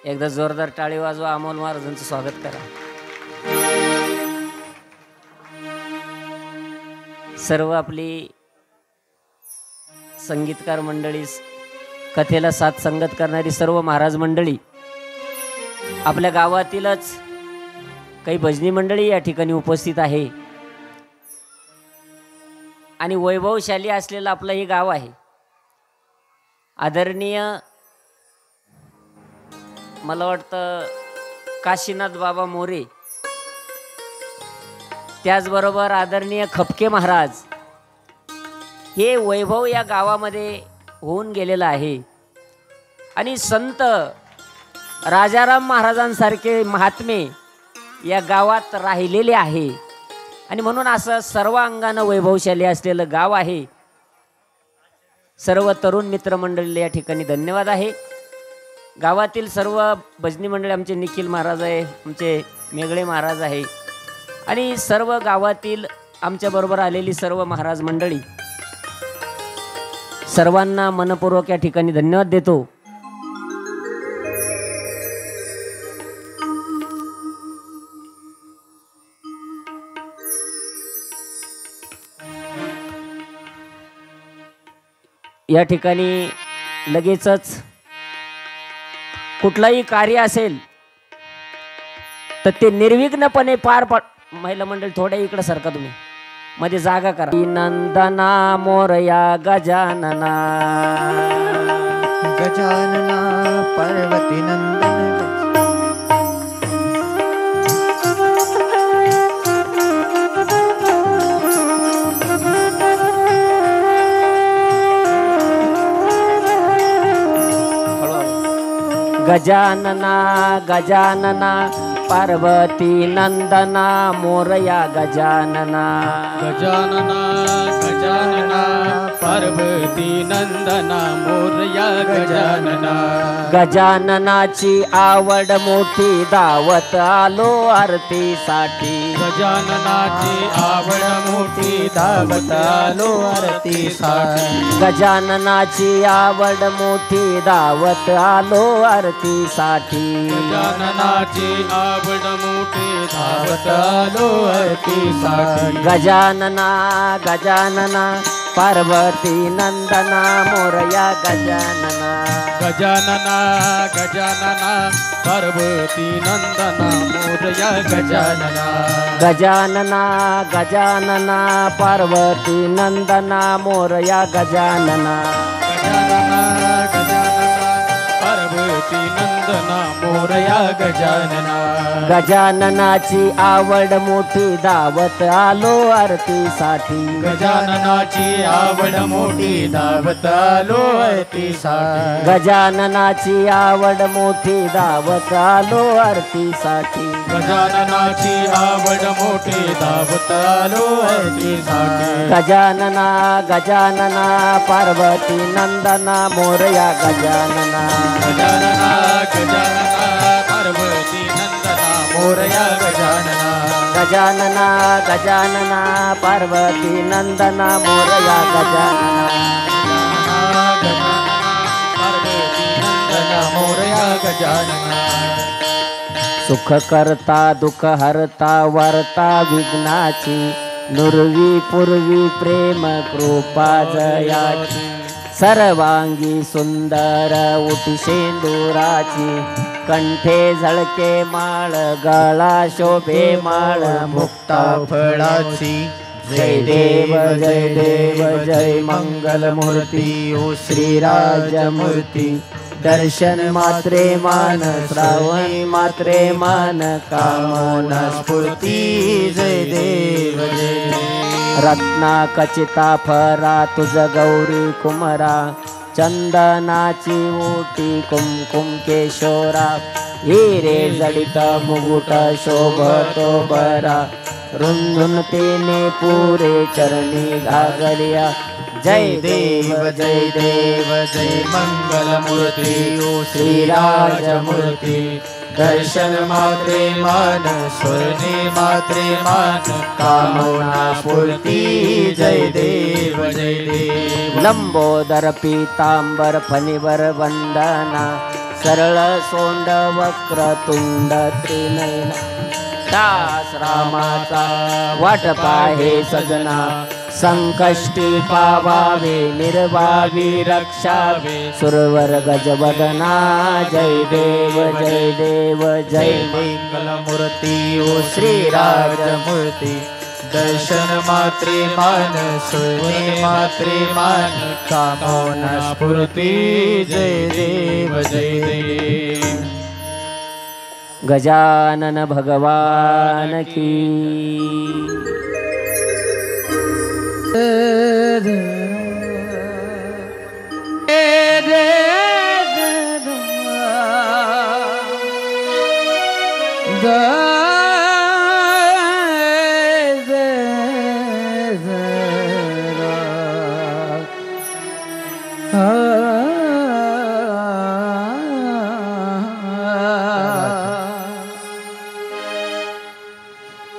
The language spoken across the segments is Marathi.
एकदा जोरदार टाळी वाजवा, अमोल महाराजांचं स्वागत करा. सर्व आपली संगीतकार मंडळी, कथेला साथ संगत करणारी सर्व महाराज मंडळी, आपल्या गावातीलच काही भजनी मंडळी या ठिकाणी उपस्थित आहे आणि वैभवशाली असलेलं आपलं हे गाव आहे. आदरणीय मला वाटतं काशीनाथ बाबा मोरे, त्याचबरोबर आदरणीय खपके महाराज, हे वैभव या गावामध्ये होऊन गेलेलं आहे. आणि संत राजाराम महाराजांसारखे महात्मे या गावात राहिलेले आहे आणि म्हणून असं सर्व अंगानं वैभवशाली असलेलं गाव आहे. सर्व तरुण मित्रमंडळीला या ठिकाणी धन्यवाद आहे. गावातील सर्व भजनी मंडळी, आमचे निखिल महाराज आहे, आमचे मेघळे महाराज आहे आणि सर्व गावातील आमच्याबरोबर आलेली सर्व महाराज मंडळी, सर्वांना मनपूर्वक या ठिकाणी धन्यवाद देतो. या ठिकाणी लगेचच कुठलाही कार्य असेल तर ते निर्विघ्नपणे पार पाड. महिला मंडळ थोड्या इकडे सरका, तुम्ही मध्ये जागा करा. नंदना मोरया गजानना, गजानना पार्वती नंदन. गजानना गजानना पार्वती नंदना मोरया गजानना, गजानना गजानना पार्वती नंदना मोरया गजानना. गजाननाची आवड मोठी, दावत आलो आरतीसाठी. गजाननाची आवड मोठी, दावत आलो आरतीसाठी. गजाननाची आवड मोठी, दावत आलो आरतीसाठी. गजाननाची आवड मोठी, धावत आलो आरतीसाठी. गजानना गजानना पार्वती नंदना मोरया गजानना. गजानना गजानना पार्वती नंदना मोरया गजानना. गजानना गजानना पार्वती नंदना मोरया गजानना. गजानना गजानना पार्वती नंदना मोरया गजानना. गजाननाची आवड मोठी, दावत आलो आरतीसाठी. गजाननाची आवड मोठी, दावत आलो आरतीसाठी. गजाननाची आवड मोठी, दावत आलो आरतीसाठी. गजाननाची आवड मोठी, दावत आलो आरतीसाठी. गजानना गजानना पार्वती नंदना मोरया गजानना. गजानना गजानना पार्वती नंदना मोरया गजानना. गजानना गजानना पार्वती नंदना मोरया गजानना. गजानना पार्वती नंदना मोरया गजानना. सुख करता दुःख हरता, वार्ता विघ्नाची, नुरवी पूर्वी प्रेम कृपा जयाची. सर्वांगी सुंदर उटी शेंदुराची, कंठे झळके माळ, गळा शोभे माळ, मुक्ता फळाची. जय देव जय देव जय मंगल मूर्ती, ओ श्रीराजमूर्ती. दर्शन मात्रे मान, श्रावणी मात्रे मान, कामना स्फूर्ती. जय देव जय देव. रत्ना कचिता फरा तुझ गौरी कुमरा, चंदनाची ओटी कुमकुम केशोरा. हिरे जडित मुकुट शोभतो बरा, रुंझुनतेने पुरे चरणी घागरिया. जय देव जय देव जय मंगलमूर्ती, ओ श्रीराजमूर्ती. दर्शन मात्रे मान, स्वर्णे मात्रे मान, कामना स्फूर्ती. जय देव जय देव. लंबोदर पीतांबर फणीवर वंदना, सरळ सोंड वक्रतुंड त्रिनयन दास रामाचा वाट पाहे सजना संकष्टी पावावे निर्वावी रक्षावे सुरवर गजवदना जय देव जय देव जय मंगलमूर्ती ओ श्रीराजमूर्ती दर्शन मात्रे मान सुने मात्रे मान कामना स्फूर्ती जय देव जय देव गजानन भगवान की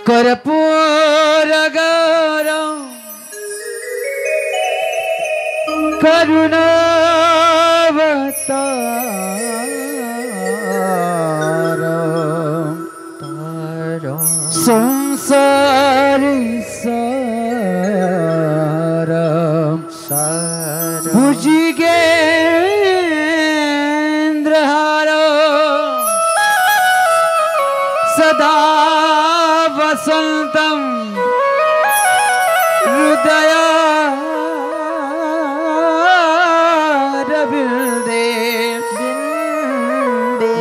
कर्पूर गौरम करुणावतारम संसारी सारम भुजगेंद्रहारो सदा वसंतम हृदय रविंदे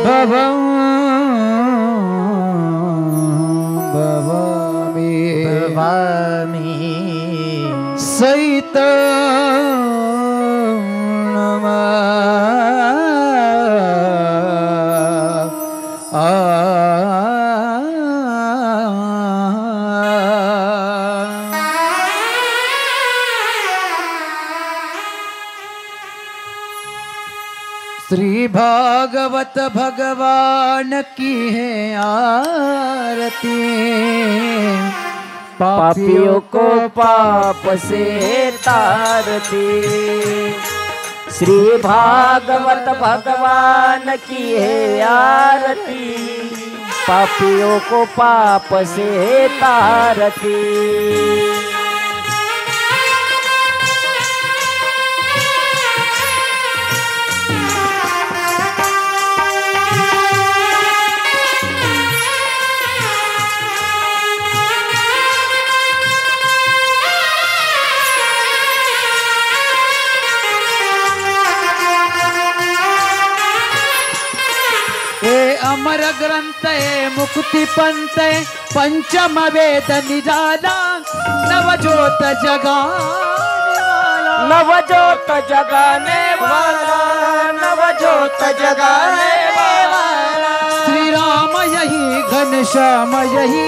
भवं भवामि सहित श्री भागवत भगवान की है आरती पापियों को पाप से तारती श्री भागवत भगवान की है आरती पापियों को पाप से तारती अमर ग्रंथ मुक्ति पंथ पंचम वेद निराला नवजोत जगाने वाला नवजोत जगाने वाला श्री राम यही घनश्याम यही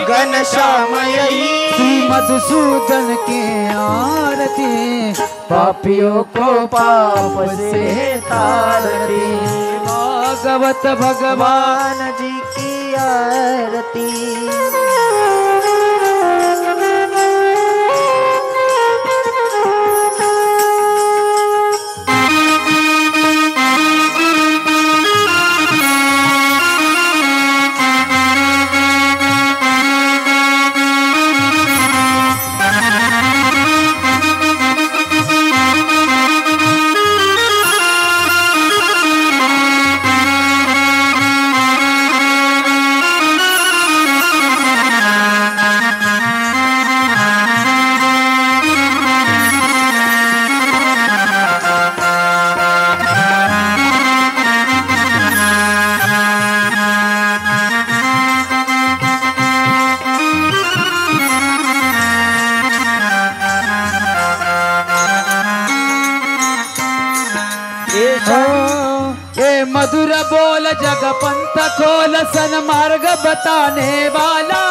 घनश्याम यही श्री मधुसूदन के आरती पापियों को पाप से तारती भागवत भगवान जी की आरती मधुर बोल जग पंथ खोल सन मार्ग बताने वाला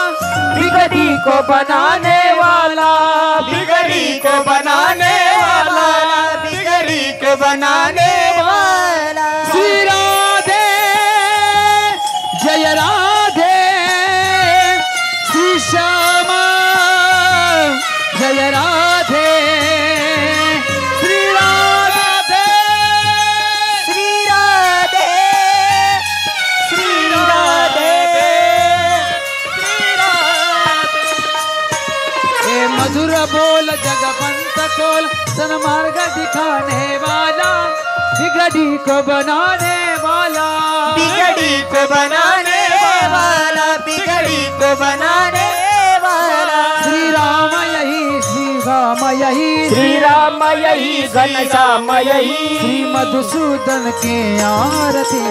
बिगड़ी को बनाने वाला बिगड़ी को बनाने वाला बिगड़ी को बनाने वाला श्री राधे जय राधे श्री श्यामा जय राधे श्री राधे श्री सकोल सन्मार्ग दिखाने वाला बिगड़ी को बनाने वाला बिगड़ी को बनाने वाला बिगड़ी को बनाने वाला श्री राम यही श्री राम यही श्री राम यही घनश्याम यही श्री मधुसूदन की आरती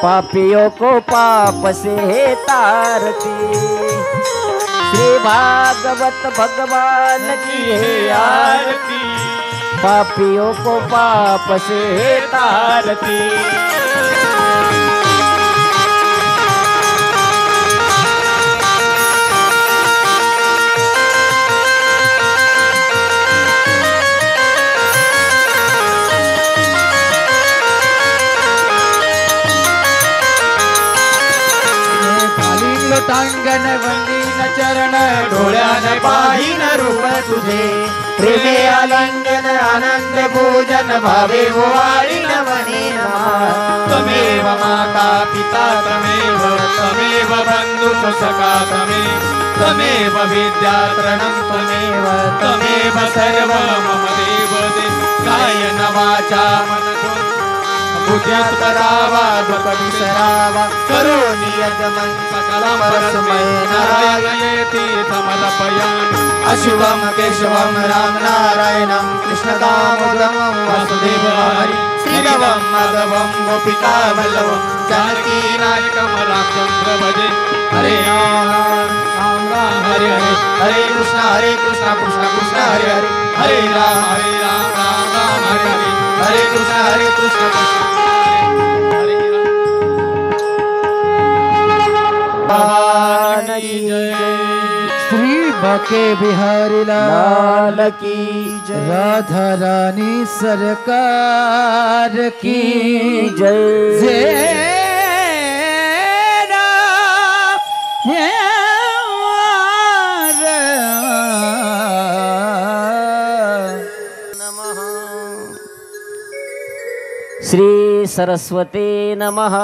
पापियों को पाप से तारती श्री भागवत भगवान की है आरती पापियों को पाप से तारती लोटांगण वंदीन चरण डोळ्याने पाहिन रूप तुझे प्रेमे आलिंगन आनंद पूजन भावे वाळीन मने तमेव माता पिता तमेव बंधुक सखा तमेव विद्यात्रणं तमेव सर्व मम देव कायन वाचा मनसो बुद्ध्यात करावा विसरावा करोनि यजमन सकलमरस्मै नारायणेति समर्पयामि अशुभं केशवं राम नारायणं कृष्णदामोदरं वासुदेवं हरि श्रीधवं माधवं गोपिका वल्लभं जानकी नायकं रामचन्द्र भजे हरे राम राम राम हरे हरे हरे कृष्ण कृष्ण कृष्ण हरे हरे हरे राम राम राम हरे हरे हरे कृष्ण कृष्ण श्री बाके बिहारी लाल की जय राधा रानी सरकार की जय जय श्री सरस्वते नमः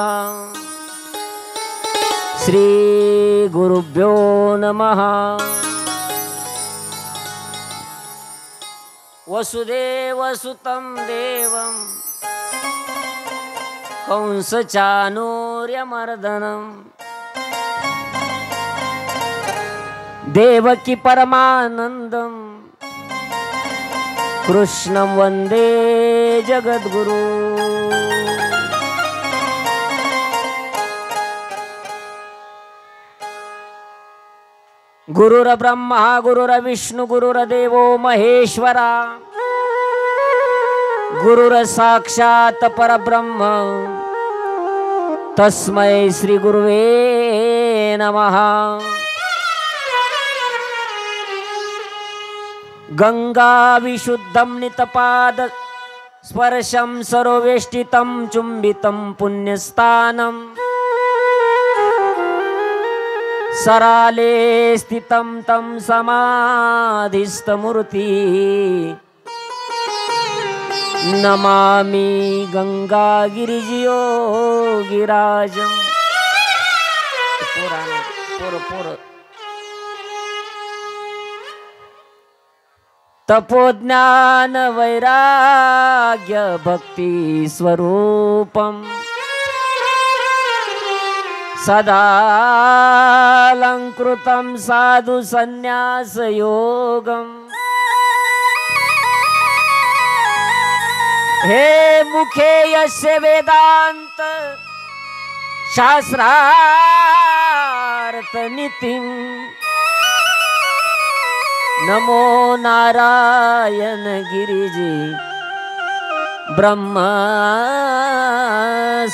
श्री गुरुभ्यो नमः वसुदेवसुतं देवं कंसचाणूर्यमर्दनं देवकी परमानन्दं कृष्णं वन्दे जगद्गुरु गुरुर्ब्रह्मा गुरुर्विष्णु गुरुर्देवो महेश्वरा गुरुर्साक्षात् परब्रह्म तस्मै श्री गुरुवे नमः गंगा विशुद्धं नितपाद स्पर्शं सरोवेष्टितं चुंबितं पुण्यस्थानं सराले स्थितं तं समाधिस्थमूर्ति नमामि गंगागिरियोगिराजं तपोज्ञान वैराग्य भक्ति स्वरूपम् सदालंकृतं साधु संन्यास योगम् हे मुखे यस्य वेदांत शास्त्रार्थ नीतिं नमो नारायण गिरिजी ब्रह्म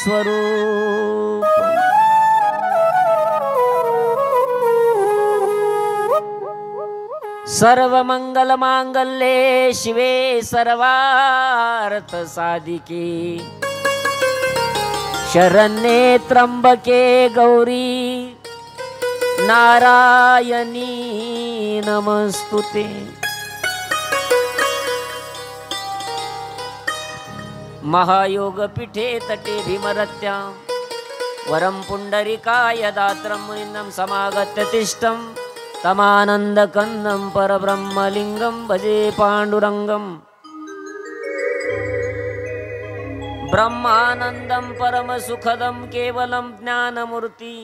स्वरूप सर्वमंगल मांगल्ये शिवे सर्वार्थ साधिके शरण्ये त्र्यंबके गौरी नारायणी नमस्तुते। महायोग पीठे तटे भीमरत्या वरं पुंडरीकाय दात्रं मुनिनं समागत्य तिष्ठं तमानंदकंदं परब्रह्मलिंगं भजे पांडुरंगं ब्रह्मानंदं परमसुखदं केवलं ज्ञानमूर्ति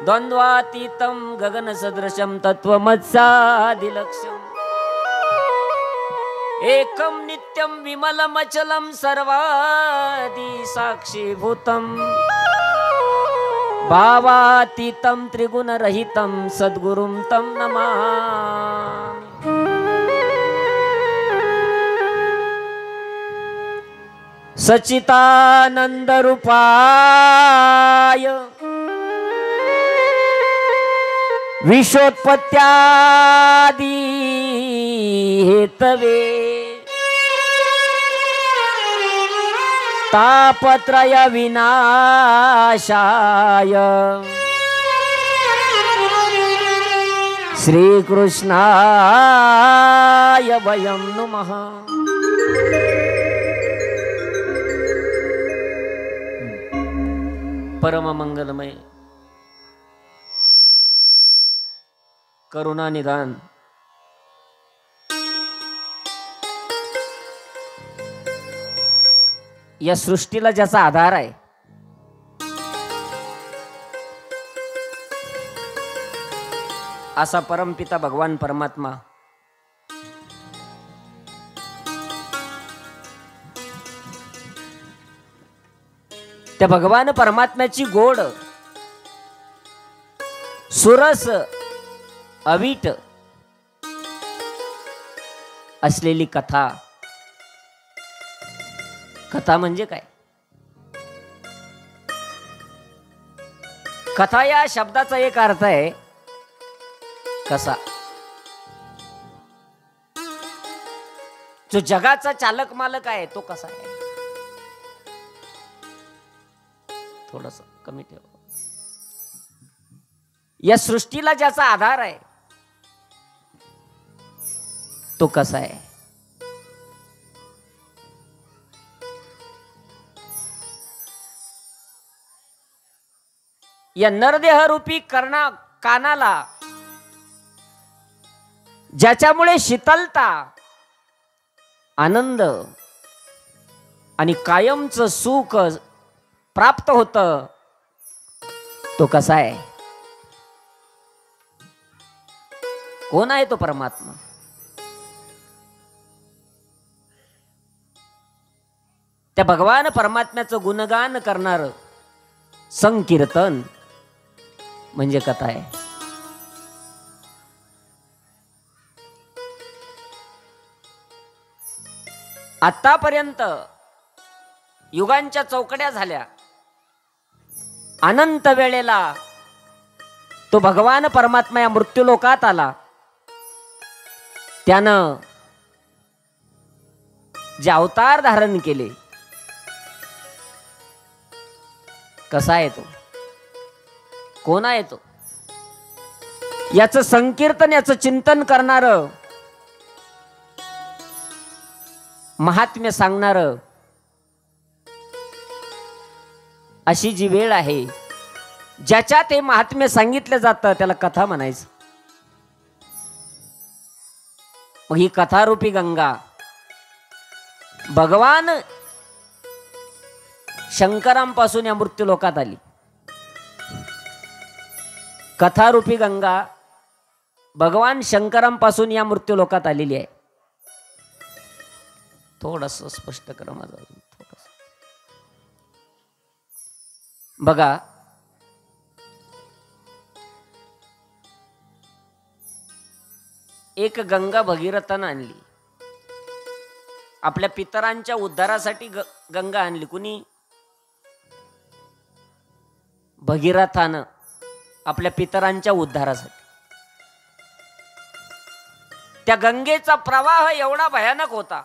द्वंद्वातीतं गगनसदृशं तत्त्वमत्सादिलक्ष्यम् एकं नित्यं विमलमचलं सर्वादि साक्षीभूतं भावातीतं त्रिगुणरहितं सद्गुरुं तं नमामि। सच्चिदानन्दरूपाय विश्वोत्पत्त्यादि हेतवे तापत्रय विनाशाय श्रीकृष्णाय वयं नमः। परम मंगलमय करुणा निदान या सृष्टीला ज्याचा आधार आहे असा परमपिता भगवान परमात्मा त्या भगवान परमात्म्याची गोड सुरस अवीट असलेली कथा। कथा म्हणजे काय? कथा या शब्दाचा एक अर्थ आहे कसा। जो जगाचा चालक मालक आहे तो कसा आहे? थोडस कमी ठेव। या सृष्टीला ज्याचा आधार आहे तो कसा आहे? या नरदेह रूपी कानाला ज्याच्यामुळे शीतलता आनंद आणि कायमचं सुख प्राप्त होतं तो कसा आहे? कोण आहे तो परमात्मा? त्या भगवान परमात्म्याचं गुणगान करणार संकीर्तन म्हणजे कथा आहे। आतापर्यंत युगांच्या चौकड्या झाल्या, अनंत वेळेला तो भगवान परमात्मा या मृत्यूलोकात आला। त्यानं जे अवतार धारण केले कसा आहे तो? कोण आहे तो? याचं संकीर्तन याचं चिंतन करणार महात्म्य सांगणार अशी जी वेळ आहे ज्याच्यात हे महात्म्य सांगितलं जातं त्याला कथा म्हणायचं। मग ही कथारूपी गंगा भगवान शंकरांपासून या मृत्यूलोकात आली। कथारूपी गंगा भगवान शंकरांपासून या मृत्यूलोकात आलेली आहे। थोडस स्पष्ट करा माझं अजून थोडस बघा। एक गंगा भगीरथानं आणली, आपल्या पितरांच्या उद्धारासाठी गंगा आणली। कुणी? भगीरथानं आपल्या पितरांच्या उद्धारासाठी। त्या गंगेचा प्रवाह एवढा भयानक होता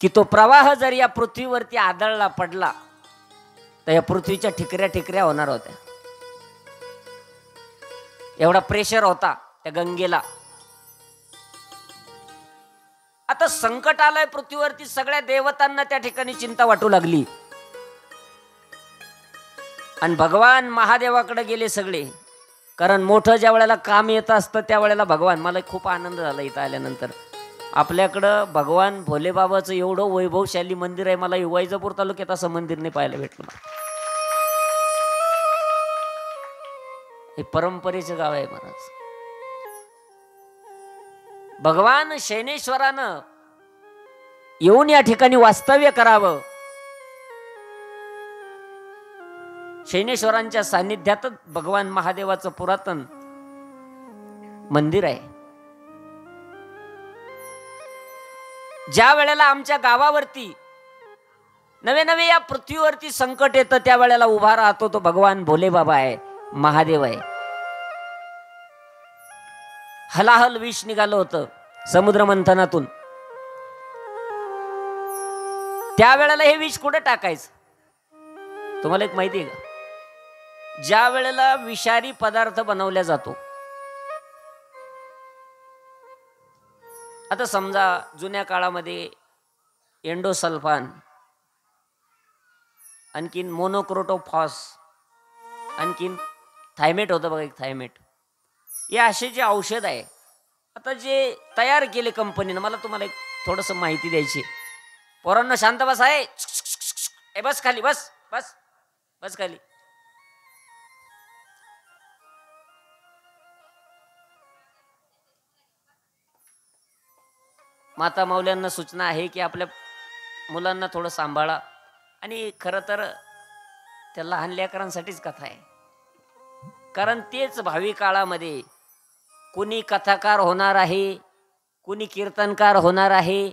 की तो प्रवाह जर या पृथ्वीवरती आदळला पडला तर या पृथ्वीच्या ठिकऱ्या ठिकऱ्या होणार होत्या। एवढा प्रेशर होता त्या गंगेला। आता संकट आलंय पृथ्वीवरती, सगळ्या देवतांना त्या ठिकाणी चिंता वाटू लागली आणि भगवान महादेवाकडे गेले सगळे. कारण मोठं ज्या वेळेला काम येत असतं त्या वेळेला भगवान, मला खूप आनंद झाला इथं आल्यानंतर. आपल्याकडं भगवान भोलेबाबाचं एवढं वैभवशाली मंदिर आहे, मला वैजापूर तालुक्यात असं मंदिर नाही पाहायला भेटलं. हे परंपरेचं गाव आहे महाराज. भगवान शैनेश्वरानं येऊन या ठिकाणी वास्तव्य करावं. शैनेश्वरांच्या सान्निध्यातच भगवान महादेवाचं पुरातन मंदिर आहे. ज्या वेळेला आमच्या गावावरती नवे नवे या पृथ्वीवरती संकट येतं त्या वेळेला उभा राहतो तो भगवान भोलेबाबा आहे, महादेव आहे. हलाहल विष निघालं होतं समुद्र मंथनातून. त्यावेळेला हे विष कुठे टाकायचं तुम्हाला एक माहिती आहे का? ज्या वेळेला विषारी पदार्थ बनवला जातो, आता समजा जुन्या काळामध्ये एंडोसल्फान, आणखीन मोनोक्रोटोफॉस, आणखीन थायमेट होतं बघा, एक थायमेट, हे असे जे औषध आहे आता जे तयार केले कंपनीनं. मला तुम्हाला एक थोडंसं माहिती द्यायची. पोरांनो शांत बस आहे. ए बस खाली, बस बस बस खाली. माता मौल्यांना सूचना आहे की आपल्या मुलांना थोडं सांभाळा. आणि खरं तर त्या लहान लेकरांसाठीच कथा आहे. कारण तेच भावी काळामध्ये कुणी कथाकार होणार आहे, कुणी कीर्तनकार होणार आहे,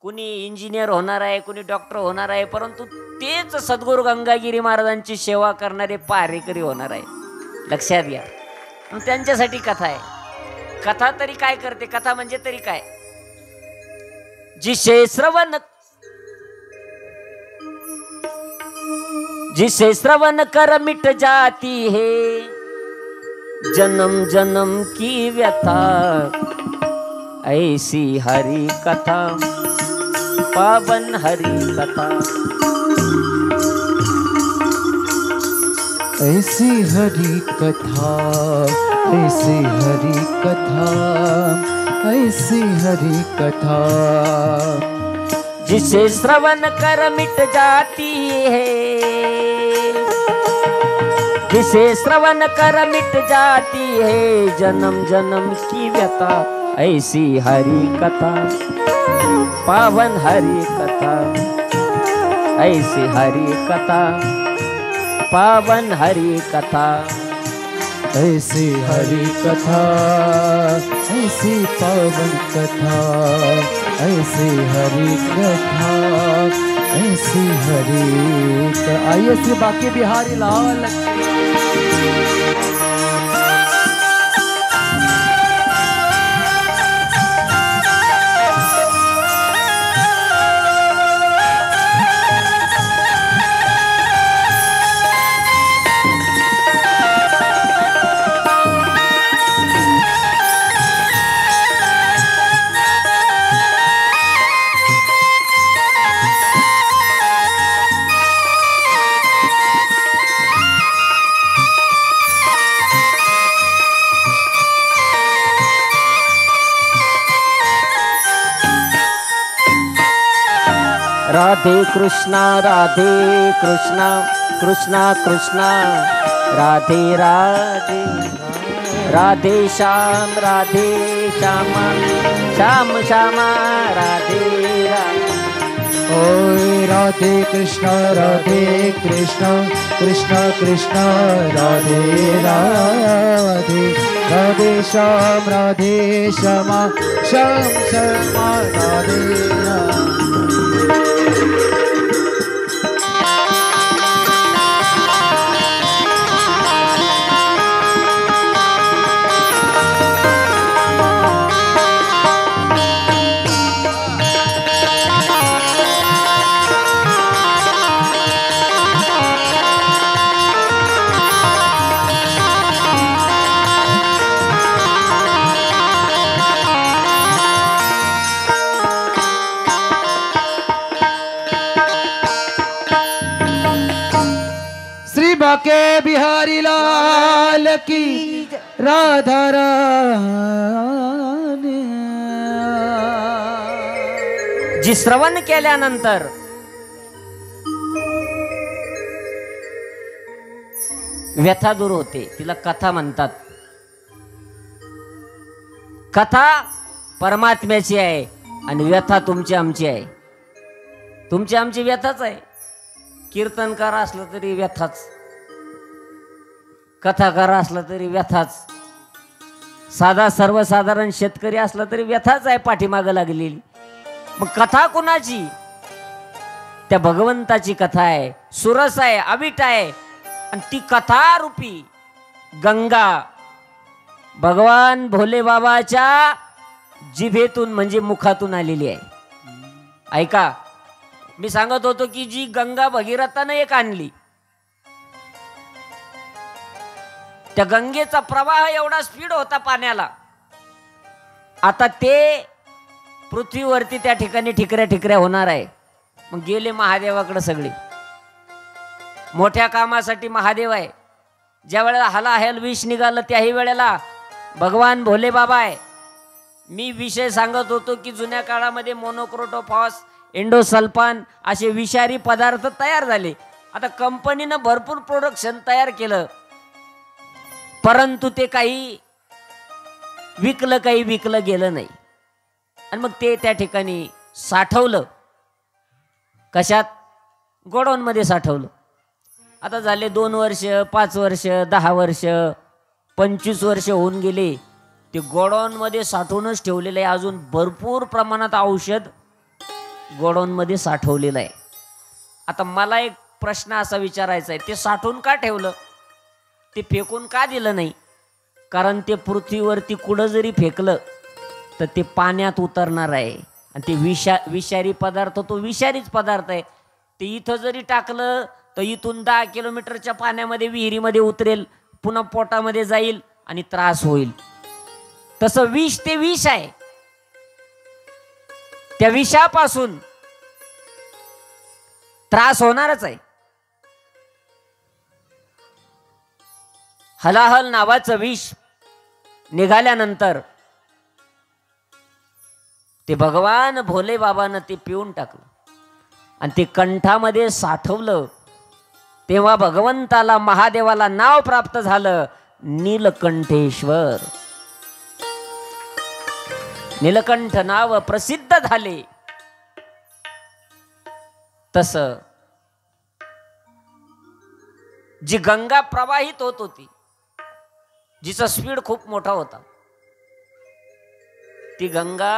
कुणी इंजिनियर होणार आहे, कुणी डॉक्टर होणार आहे, परंतु तेच सद्गुरू गंगागिरी महाराजांची सेवा करणारे पारेकरी होणार आहे. लक्षात घ्या. त्यांच्यासाठी कथा आहे. कथा तरी काय करते? कथा म्हणजे तरी काय? जिसे श्रवण कर मिट जाती है जन्म जन्म की व्यथा, ऐसी हरि कथा पावन हरि कथा. ऐसी हरि कथा, ऐसी हरि कथा, ऐसी हरि कथा. जिसे श्रवण कर मिट जाती है, जिसे श्रवण कर मिट जाती है जन्म जन्म की व्यथा, ऐसी हरि कथा पावन हरि कथा, ऐसी हरि कथा पावन हरि कथा. ऐसी हरि कथा, ऐसी पावन कथा, ऐसी हरि कथा, ऐसी हरि. आइए श्री बाकी बिहारी लाल. राधे कृष्णा कृष्णा कृष्णा राधे राधे, राधे श्याम श्यामा श्यामा राधे राधे. ओय राधे कृष्णा कृष्णा कृष्णा राधे राधे, राधे श्याम श्यामा श्यामा राधे राधे. की राधा राणी. जी श्रवण केल्यानंतर व्यथा दूर होते, तिला कथा म्हणतात. कथा परमात्म्याची आहे आणि व्यथा तुमची आमची आहे. तुमची आमची व्यथाच आहे. कीर्तनकार असलं तरी व्यथाच, कथाकार असला तरी व्यथाच, साधा सर्वसाधारण शेतकरी असला तरी व्यथाच आहे पाठीमागं लागलेली. मग कथा कुणाची? त्या भगवंताची कथा आहे. सुरस आहे, अवीट आहे. आणि ती कथा रूपी गंगा भगवान भोले बाबाच्या जिभेतून म्हणजे मुखातून आलेली आहे. ऐका, मी सांगत होतो की जी गंगा भगीरथानं एक आणली, त्या गंगेचा प्रवाह एवढा स्पीड होता पाण्याला. आता ते पृथ्वीवरती त्या ठिकाणी ठिकऱ्या ठिकऱ्या होणार आहे. मग गेले महादेवाकडे सगळे. मोठ्या कामासाठी महादेव आहे. ज्या वेळेला हलाहल विष निघालं त्याही वेळेला भगवान भोले बाबा आहे. मी विषय सांगत होतो की जुन्या काळामध्ये मोनोक्रोटोफॉस, एंडोसल्फान असे विषारी पदार्थ तयार झाले. आता कंपनीनं भरपूर प्रोडक्शन तयार केलं, परंतु ते काही विकलं गेलं नाही. आणि मग ते त्या ठिकाणी साठवलं. कशात? गोडाऊनमध्ये साठवलं. आता झाले 2 वर्ष, 5 वर्ष, 10 वर्ष, 25 वर्ष होऊन गेले. ते गोडाऊनमध्ये साठवूनच ठेवलेलं आहे. अजून भरपूर प्रमाणात औषध गोडाऊनमध्ये साठवलेलं आहे. आता मला एक प्रश्न असा विचारायचा आहे, ते साठवून का ठेवलं? ते फेकून का दिलं नाही? कारण ते पृथ्वीवरती कुठं जरी फेकलं तर ते पाण्यात उतरणार आहे. आणि ते विषारी पदार्थ, तो विषारीच पदार्थ आहे. ते इथं जरी टाकलं तर इथून 10 किलोमीटरच्या पाण्यामध्ये, विहिरीमध्ये उतरेल, पुन्हा पोटामध्ये जाईल आणि त्रास होईल. तसं विष ते विष आहे. त्या विषापासून त्रास होणारच आहे. हलाहल नावाचं विष निघाल्यानंतर ते भगवान भोले बाबानं ते पिऊन टाकलं आणि ते कंठामध्ये साठवलं. तेव्हा भगवंताला, महादेवाला नाव प्राप्त झालं, नीलकंठेश्वर. नीलकंठ नाव प्रसिद्ध झाले. तस जी गंगा प्रवाहित होत होती, जिचा स्पीड खूप मोठा होता, ती गंगा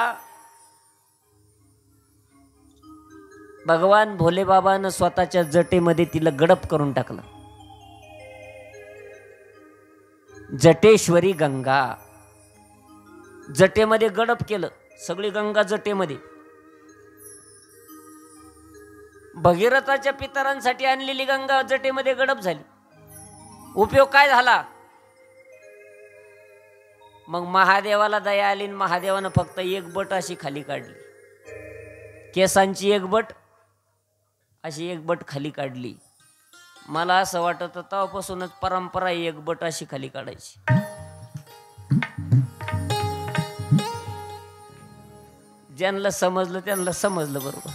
भगवान भोले बाबानं स्वतःच्या जटेमध्ये तिला गडप करून टाकलं. जटेश्वरी गंगा, जटेमध्ये गडप केलं. सगळी गंगा जटेमध्ये. भगीरथाच्या पितरांसाठी आणलेली गंगा जटेमध्ये गडप झाली. उपयोग काय झाला? मग महादेवाला दया आली. महादेवानं फक्त एक बट अशी खाली काढली, केसांची एक बट अशी एक बट खाली काढली. मला असं वाटत तेव्हापासूनच परंपरा एक बट अशी खाली काढायची. ज्यांना समजलं त्यांना समजलं बरोबर.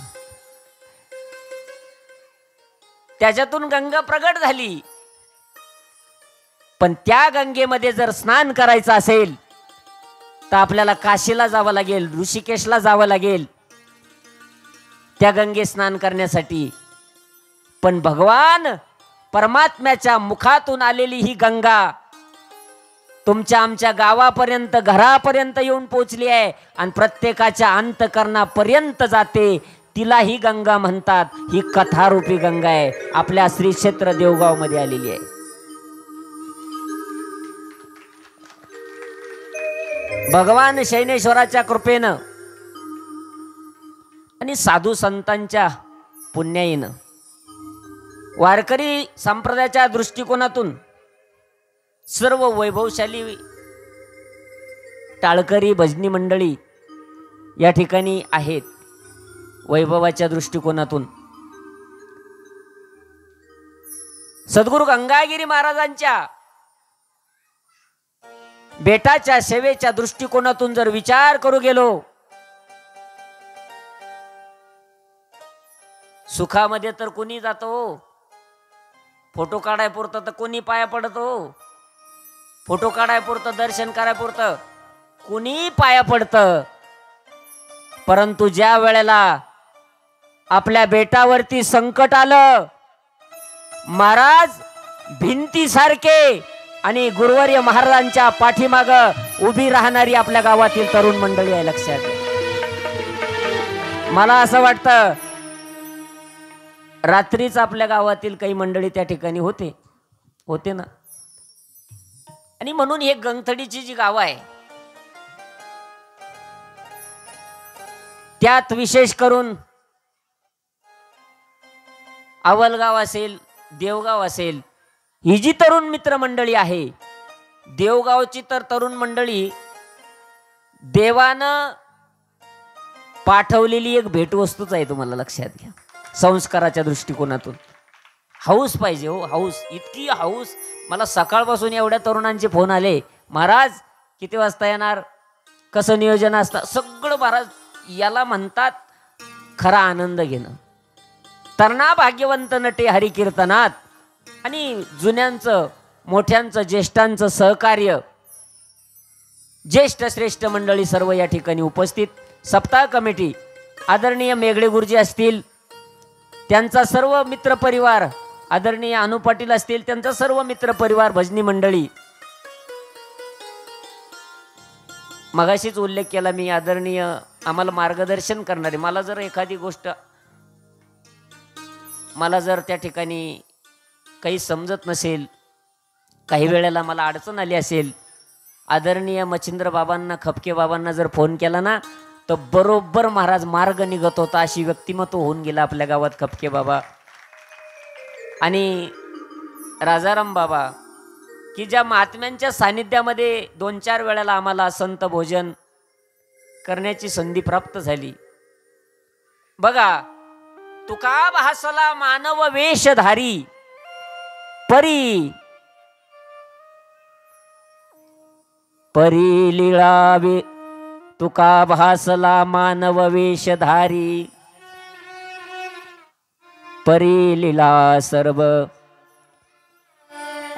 त्याच्यातून गंगा प्रगट झाली. पण त्या गंगेमध्ये जर स्नान करायचं असेल तर आपल्याला काशीला जावं लागेल, ऋषिकेशला जावं लागेल त्या गंगे स्नान करण्यासाठी. पण भगवान परमात्म्याच्या मुखातून आलेली ही गंगा तुमच्या आमच्या गावापर्यंत, घरापर्यंत येऊन पोहोचली आहे आणि प्रत्येकाच्या अंतकरणापर्यंत जाते. तिला ही गंगा म्हणतात. ही कथारूपी गंगा आहे, आपल्या श्री क्षेत्र देवगाव मध्ये आलेली आहे. भगवान शैनेश्वराच्या कृपेनं आणि साधू संतांच्या पुण्याईनं, वारकरी संप्रदायाच्या दृष्टिकोनातून सर्व वैभवशाली टाळकरी भजनी मंडळी या ठिकाणी आहेत. वैभवाच्या दृष्टिकोनातून सद्गुरू गंगागिरी महाराजांच्या बेटाच्या सेवेच्या दृष्टिकोनातून जर विचार करू गेलो, सुखामध्ये तर कोणी जातो, फोटो काढाय पुरतं तर कोणी पाया पडतो, फोटो काढाय पुरतं दर्शन कराय पुरतं कोणी पाया पडतं, परंतु ज्या वेळेला आपल्या बेटावरती संकट आलं, महाराज भिंतीसारखे आणि गुरुवर्य महाराजांच्या पाठीमाग उभी राहणारी आपल्या गावातील तरुण मंडळी आहे. लक्षात मला असं वाटतं रात्रीच आपल्या गावातील काही मंडळी त्या ठिकाणी होते ना. आणि म्हणून हे गंगथडीची जी गाव आहे त्यात विशेष करून आवलगाव असेल, देवगाव असेल, ही जी तरुण मित्र मंडळी आहे, देवगावची तर तरुण मंडळी देवानं पाठवलेली एक भेटवस्तूच आहे. तुम्हाला लक्षात घ्या, संस्काराच्या दृष्टिकोनातून हाऊस पाहिजे हो, हाऊस. इतकी हाऊस. मला सकाळपासून एवढ्या तरुणांचे फोन आले, महाराज किती वाजता येणार, कसं नियोजन असतं, सगळं. महाराज याला म्हणतात खरा आनंद घेणं. तरणा भाग्यवंत नटे हरिकीर्तनात. आणि जुन्यांचं, मोठ्यांचं, ज्येष्ठांचं सहकार्य, ज्येष्ठ श्रेष्ठ मंडळी सर्व या ठिकाणी उपस्थित. सप्ताह कमिटी आदरणीय मेघडे गुरुजी असतील, त्यांचा सर्व मित्रपरिवार, आदरणीय अनु पाटील असतील, त्यांचा सर्व मित्रपरिवार, भजनी मंडळी. मगाशीच उल्लेख केला मी, आदरणीय आम्हाला मार्गदर्शन करणारे. मला जर एखादी गोष्ट, मला जर त्या ठिकाणी काही समजत नसेल, काही वेळेला मला अडचण आली असेल, आदरणीय मच्छिंद्र बाबांना, खपके बाबांना जर फोन केला ना, तर बरोबर महाराज मार्ग निघत होता. अशी व्यक्तिमत्व होऊन गेला आपल्या गावात खपके बाबा आणि राजाराम बाबा, की ज्या महात्म्यांच्या सानिध्यामध्ये 2-4 वेळेला आम्हाला संत भोजन करण्याची संधी प्राप्त झाली. बघा, तुका भासला मानव वेशधारी परी, परी लीळावे. तुका भासला मानव वेशधारी परी लीला सर्व,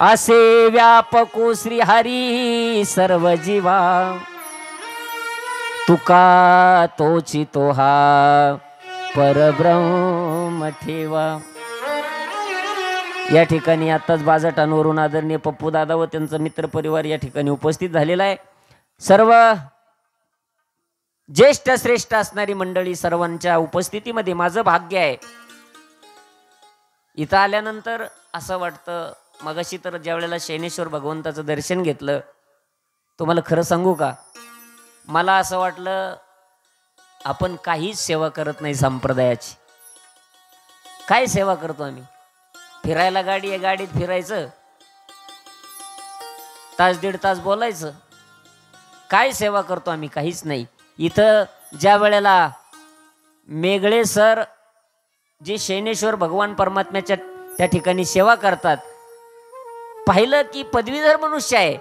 असे व्यापको श्री हरी सर्व जीवा. तुका तोची तोहा परब्रह्म ठेवा. या ठिकाणी आताच बाजाटांवरून आदरणीय पप्पू दादा व त्यांचा मित्रपरिवार या ठिकाणी उपस्थित झालेला आहे. सर्व ज्येष्ठ श्रेष्ठ असणारी मंडळी सर्वांच्या उपस्थितीमध्ये माझं भाग्य आहे. इथं आल्यानंतर असं वाटतं, मगाशी तर ज्या वेळेला शैनेश्वर भगवंताचं दर्शन घेतलं, तुम्हाला खरं सांगू का, मला असं वाटलं आपण काहीच सेवा करत नाही संप्रदायाची. काय सेवा करतो आम्ही? फिरायला गाडी आहे, गाडीत फिरायचं, तास 1.5 तास बोलायचं. काय सेवा करतो आम्ही? काहीच नाही. इथं ज्या वेळेला मेघळे सर जे शैनेश्वर भगवान परमात्म्याच्या त्या ठिकाणी सेवा करतात, पाहिलं की पदवीधर मनुष्य आहे,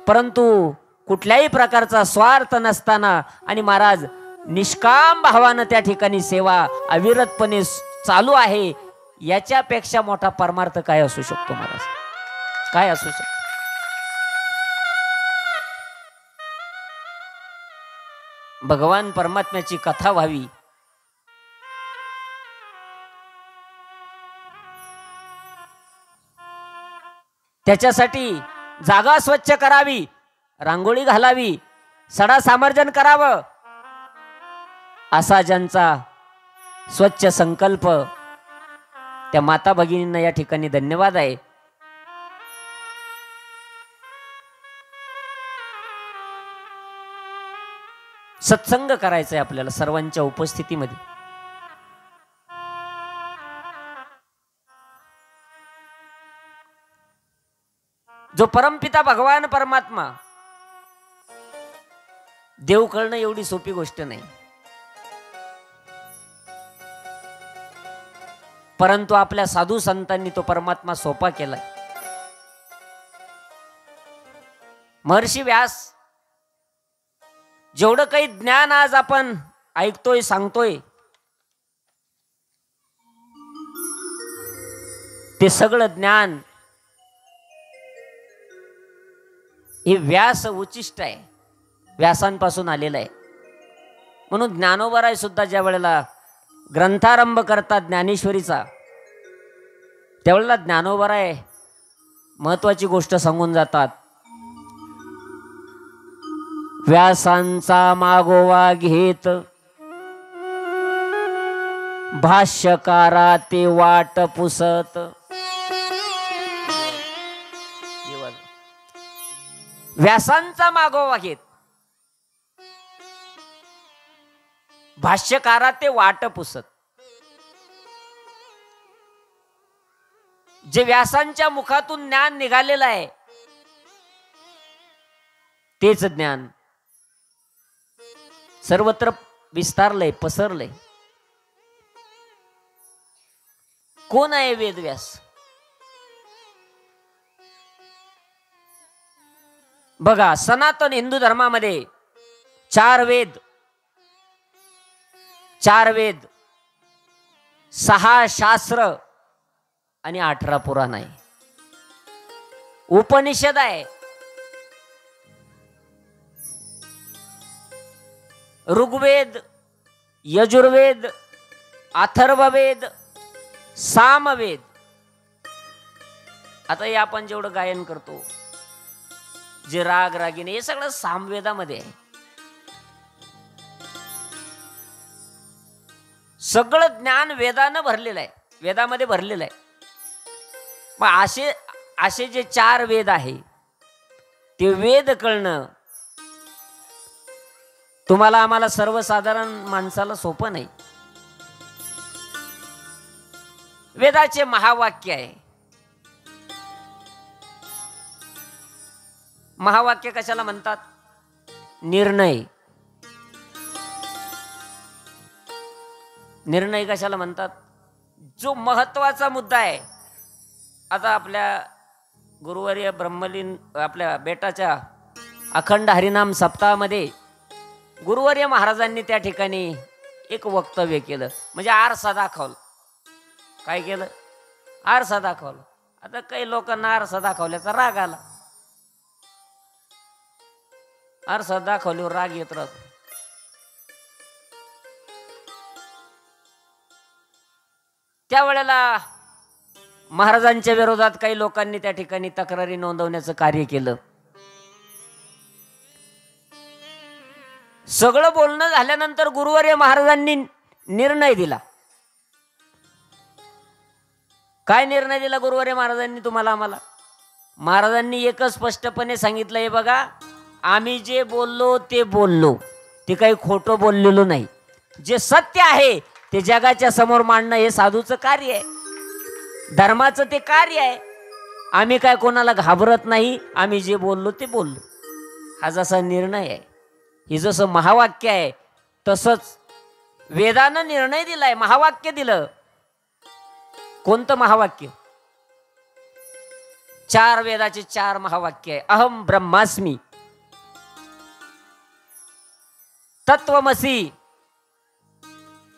परंतु कुठल्याही प्रकारचा स्वार्थ नसताना आणि महाराज निष्काम भावानं त्या ठिकाणी सेवा अविरतपणे चालू आहे. याच्यापेक्षा मोठा परमार्थ काय असू शकतो महाराज? काय असू शकतो? भगवान परमात्म्याची कथा व्हावी, त्याच्यासाठी जागा स्वच्छ करावी, रांगोळी घालावी, सडा सामर्जन करावं, असा ज्यांचा स्वच्छ संकल्प, त्या माता भगिनींना या ठिकाणी धन्यवाद आहे. सत्संग करायचा आहे आपल्याला सर्वांच्या उपस्थितीमध्ये. जो परमपिता भगवान परमात्मा, देव कळणं एवढी सोपी गोष्ट नाही, परंतु आपल्या साधू संतांनी तो परमात्मा सोपा केलाय. महर्षी व्यास जेवढं काही ज्ञान आज आपण ऐकतोय सांगतोय ते सगळं ज्ञान हे व्यास उचिष्ट आहे, व्यासांपासून आलेलं आहे. म्हणून ज्ञानोबराय सुद्धा ज्या वेळेला ग्रंथारंभ करतात ज्ञानेश्वरीचा, त्यावेळेला ज्ञानोबराय महत्वाची गोष्ट सांगून जातात. व्यासांचा मागोवा घेत भाष्यकारा ते वाट पुसत. व्यासांचा मागोवा घेत भाष्यकारा ते वाट पुसत. जे व्यासांच्या मुखातून ज्ञान निघालेलं आहे तेच ज्ञान सर्वत्र विस्तारलंय, पसरलंय. कोण आहे वेदव्यास? बघा, सनातन हिंदू धर्मामध्ये 4 वेद, 6 शास्त्र आणि 18 पुराण आहे. उपनिषद आहे, ऋग्वेद, यजुर्वेद, अथर्ववेद, सामवेद. आता हे आपण जेवढं गायन करतो, जे राग रागिणी, हे सगळं सामवेदामध्ये आहे. सगळं ज्ञान वेदानं भरलेलं आहे, वेदामध्ये भरलेलं आहे. मग असे जे 4 वेद आहे ते वेद कळणं तुम्हाला आम्हाला सर्वसाधारण माणसाला सोपं नाही. वेदाचे महावाक्य आहे. महावाक्य कशाला म्हणतात? निर्णय. निर्णय कशाला म्हणतात? जो महत्वाचा मुद्दा आहे. आता आपल्या गुरुवर्य ब्रह्मलीन आपल्या बेटाच्या अखंड हरिनाम सप्ताहामध्ये गुरुवर्य महाराजांनी त्या ठिकाणी एक वक्तव्य केलं, म्हणजे आरसा दाखवलं. काय केलं? आरसा दाखवलं. आता काही लोकांना आरसा दाखवल्याचा राग आला. आरसा दाखवल्यावर राग येत राहतो. त्यावेळेला महाराजांच्या विरोधात काही लोकांनी त्या ठिकाणी तक्रारी नोंदवण्याचं कार्य केलं. सगळं बोलणं झाल्यानंतर गुरुवर्य महाराजांनी निर्णय दिला. काय निर्णय दिला गुरुवर्य महाराजांनी तुम्हाला आम्हाला? महाराजांनी एकच स्पष्टपणे सांगितलं, हे बघा, आम्ही जे बोललो ते बोललो, ते काही खोटं बोललेलो नाही. जे सत्य आहे ते जगाच्या समोर मांडणं हे साधूचं कार्य आहे, धर्माचं ते कार्य आहे. आम्ही काय कोणाला घाबरत नाही, आम्ही जे बोललो ते बोललो. हा जसा निर्णय आहे, हे जसं महावाक्य आहे, तसंच वेदानं निर्णय दिलाय, महावाक्य दिलं. कोणतं महावाक्य? 4 वेदाचे 4 महावाक्य आहे. अहम ब्रह्मास्मी, तत्वमसी,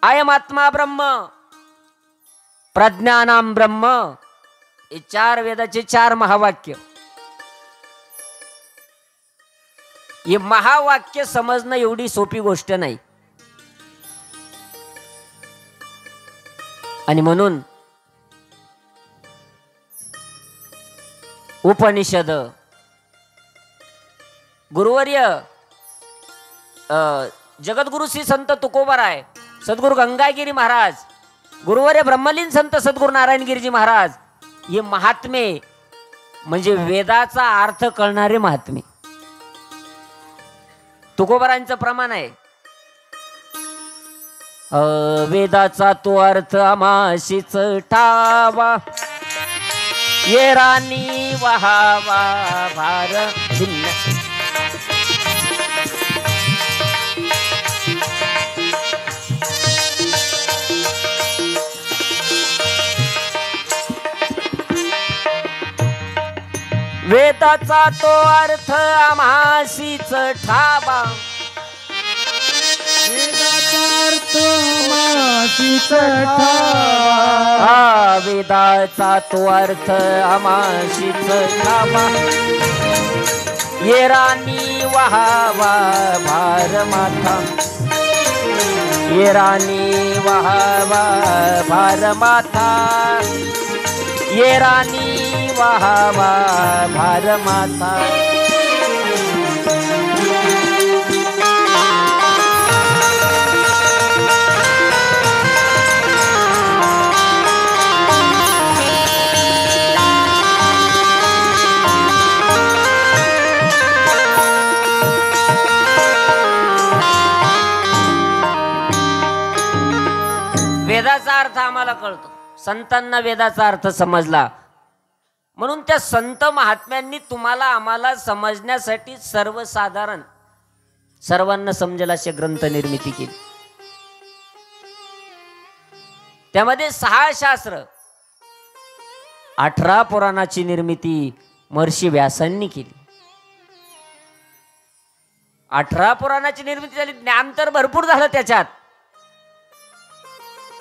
अयम आत्मा ब्रह्म, प्रज्ञानाम ब्रह्म. हे 4 वेदाचे 4 महावाक्य. हे महावाक्य समजणं एवढी सोपी गोष्ट नाही. आणि म्हणून उपनिषद, गुरुवर्य जगद्गुरु श्री संत तुकोबाराय, सद्गुरु गंगागिरी महाराज, गुरुवर्य ब्रह्मलीन संत सद्गुरु नारायणगिरीजी महाराज, हे महात्मे म्हणजे वेदाचा अर्थ कळणारे महात्मे. तुकोबारांचं प्रमाण आहे, वेदाचा तो अर्थ आमाशीच ठावा, ये राणी वहावा भार भिन्न. वेदाचा तो अर्थ आम्हासीच ठावा, तुमाशीच ठावा हा वेदाचा तो अर्थ आमाशीच ठावा ये राणी वहावा भार माथा ये राणी वहावा भार माथा ये राणी वहावा भार माथा वेदाचा अर्थ आम्हाला कळतो, संतांना वेदाचा अर्थ समजला, म्हणून त्या संत महात्म्यांनी तुम्हाला आम्हाला समजण्यासाठी सर्वसाधारण सर्वांना समजेल असे ग्रंथ निर्मिती केली. त्यामध्ये 6 शास्त्र 18 पुराणाची निर्मिती महर्षी व्यासांनी केली. 18 पुराणाची निर्मिती झाली, ज्ञान तर भरपूर झालं त्याच्यात,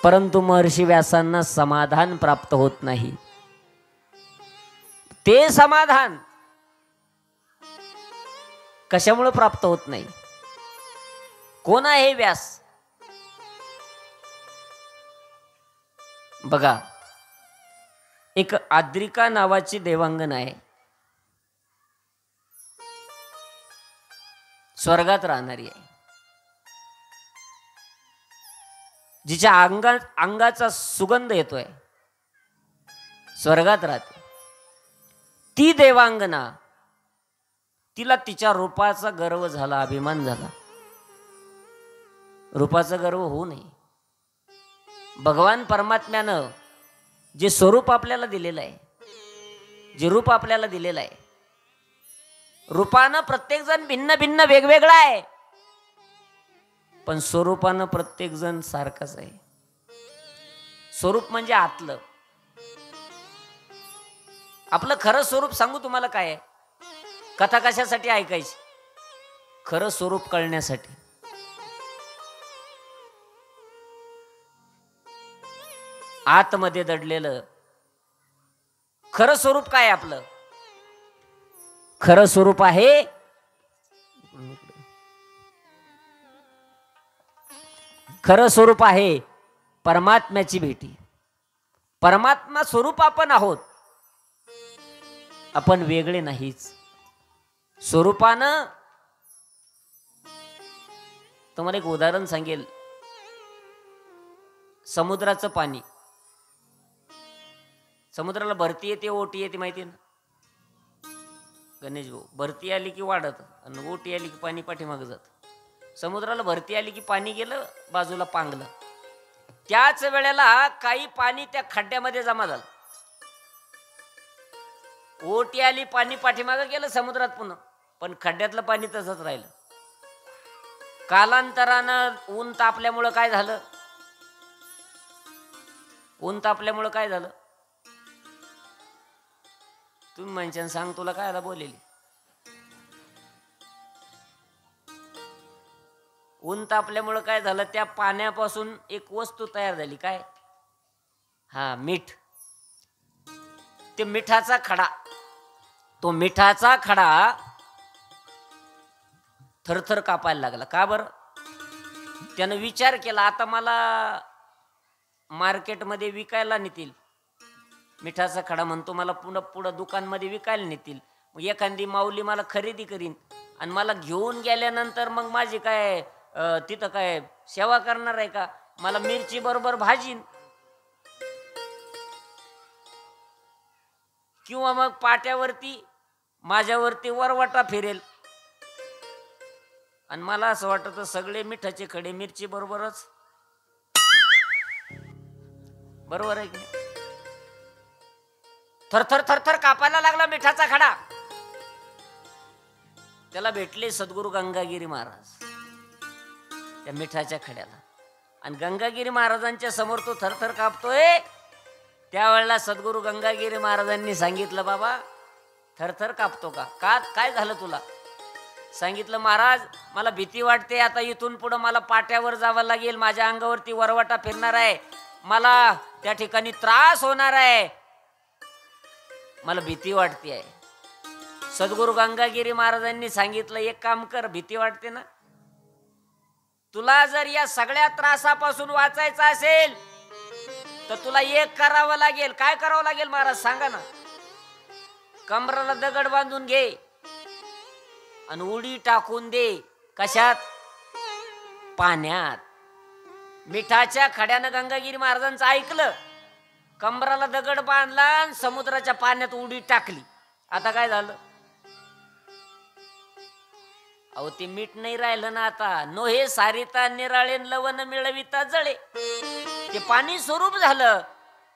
परंतु महर्षी व्यासांना समाधान प्राप्त होत नाही. ते समाधान कशामुळे प्राप्त होत नाही? कोण आहे व्यास? बघा, एक आद्रिका नावाची देवांगना आहे, स्वर्गात राहणारी आहे, जिच्या अंगाचा सुगंध येतोय, स्वर्गात राहते ती देवांगना. तिला तिच्या रूपाचा गर्व झाला, अभिमान झाला. रूपाचा गर्व होऊ नये. भगवान परमात्म्यानं जे स्वरूप आपल्याला दिलेलं आहे, जे रूप आपल्याला दिलेलं आहे, रूपानं प्रत्येक जण भिन्न भिन्न वेगवेगळा आहे, पण स्वरूपानं प्रत्येक जण सारखाच आहे. स्वरूप म्हणजे आतलं. आपलं खरं स्वरूप सांगू तुम्हाला काय आहे? कथा कशासाठी ऐकायची? खरं स्वरूप कळण्यासाठी. आतमध्ये दडलेलं खरं स्वरूप काय आहे आपलं? खरं स्वरूप आहे खरं स्वरूप आहे परमात्म्याची भेटी. परमात्मा स्वरूप आपण आहोत, आपण वेगळे नाहीच. स्वरूपानं तुम्हाला एक उदाहरण सांगेल. समुद्राचं पाणी, समुद्राला भरती येते ओटी येते माहिती ना गणेश भाऊ? भरती आली की वाढत आणि ओटी आली की पाणी पाठीमागं जात. समुद्राला भरती आली की पाणी गेलं बाजूला पांगलं. त्याच वेळेला काही पाणी त्या खड्ड्यामध्ये जमा झालं. ओटी आली, पाणी पाठीमागं गेलं समुद्रात पुन्हा, पण खड्ड्यातलं पाणी तसंच राहिलं. कालांतरानं ऊन तापल्यामुळं काय झालं? ऊन तापल्यामुळं काय झालं? तुम्ही म्हणशान सांग, तुला काय बोलेली? ऊन तापल्यामुळं काय झालं? त्या पाण्यापासून एक वस्तू तयार झाली. काय? हा, मीठ. ते मिठाचा खडा, तो मिठाचा खडा थरथर कापायला लागला. का बरं? त्यानं विचार केला, आता मला मार्केटमध्ये विकायला नेतील. मिठाचा खडा म्हणतो मला पुढं दुकानमध्ये विकायला नेतील. मग एखादी माऊली मला खरेदी करीन आणि मला घेऊन गेल्यानंतर मग माझी काय तिथं काय सेवा करणार आहे का? मला मिरची बरोबर भाजीन, किंवा मग पाट्यावरती माझ्यावरती वरवटा फिरेल. आणि मला असं वाटतं सगळे मिठाचे खडे मिरची बरोबरच. बरोबर आहे की? थरथर थरथर कापायला लागला मिठाचा खडा. त्याला भेटले सद्गुरू गंगागिरी महाराज त्या मिठाच्या खड्याला. आणि गंगागिरी महाराजांच्या समोर तो थरथर कापतोय. त्यावेळेला सद्गुरू गंगागिरी महाराजांनी सांगितलं, बाबा थरथर कापतो का? काय झालं तुला? सांगितलं महाराज मला भीती वाटते, आता इथून पुढं मला पाट्यावर जावं लागेल, माझ्या अंगावरती वरवाटा फिरणार आहे, मला त्या ठिकाणी त्रास होणार आहे, मला भीती वाटते आहे. सद्गुरू गंगागिरी महाराजांनी सांगितलं एक काम कर, भीती वाटते ना, तुला जर या सगळ्या त्रासापासून वाचायचं असेल तर तुला एक करावं लागेल. काय करावं लागेल महाराज सांगा ना. कमराला दगड बांधून घे आणि उडी टाकून दे. कशात? पाण्यात. मिठाच्या खड्यानं गंगागिरी महाराजांचं ऐकलं, कमराला दगड बांधला आणि समुद्राच्या पाण्यात उडी टाकली. आता काय झालं? अहो ते मीठ नाही राहिलं ना आता. नोहे सारिता निराळे लवण मिळविता जळे. ते पाणी स्वरूप झालं,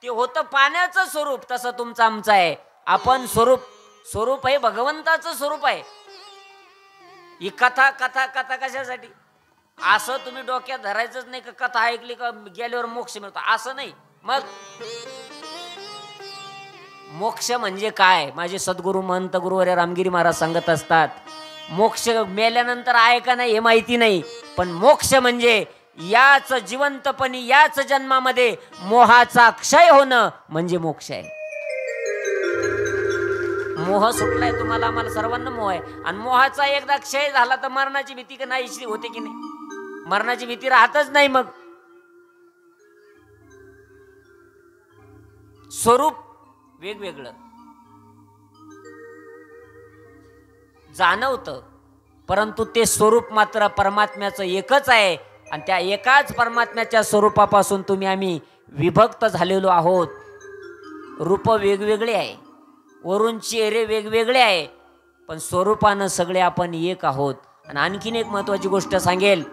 ते होतं पाण्याचं स्वरूप. तसं तुमचं आमचं आहे. आपण स्वरूप हे भगवंताचं स्वरूप आहे. ही कथा कथा कथा कशासाठी? असं तुम्ही डोक्यात धरायचंच नाही का कथा ऐकली का गेल्यावर मोक्ष मिळतो, असं नाही. मग मोक्ष म्हणजे काय? माझे सद्गुरू महंत गुरुवर्य रामगिरी महाराज सांगत असतात, मोक्ष मेल्यानंतर आहे का नाही हे माहिती नाही, पण मोक्ष म्हणजे याच जिवंतपणी याच जन्मामध्ये मोहाचा क्षय होणं म्हणजे मोक्ष आहे. मोह सुटलाय तुम्हाला, आम्हाला सर्वांना मोह आहे. आणि मोहाचा एकदा क्षय झाला तर मरणाची भीती का नाहीशी होते की नाही? मरणाची भीती राहतच नाही. मग स्वरूप वेगवेगळं जाणवतं, परंतु ते स्वरूप मात्र परमात्म्याचं एकच आहे. आणि त्या एकाच परमात्म्याच्या स्वरूपापासून तुम्ही आम्ही विभक्त झालेलो आहोत. रूप वेगवेगळे आहे, वरून चेहरे वेगवेगळे आहे, पण स्वरूपानं सगळे आपण एक आहोत. आणि आणखीन एक महत्वाची गोष्ट सांगेल,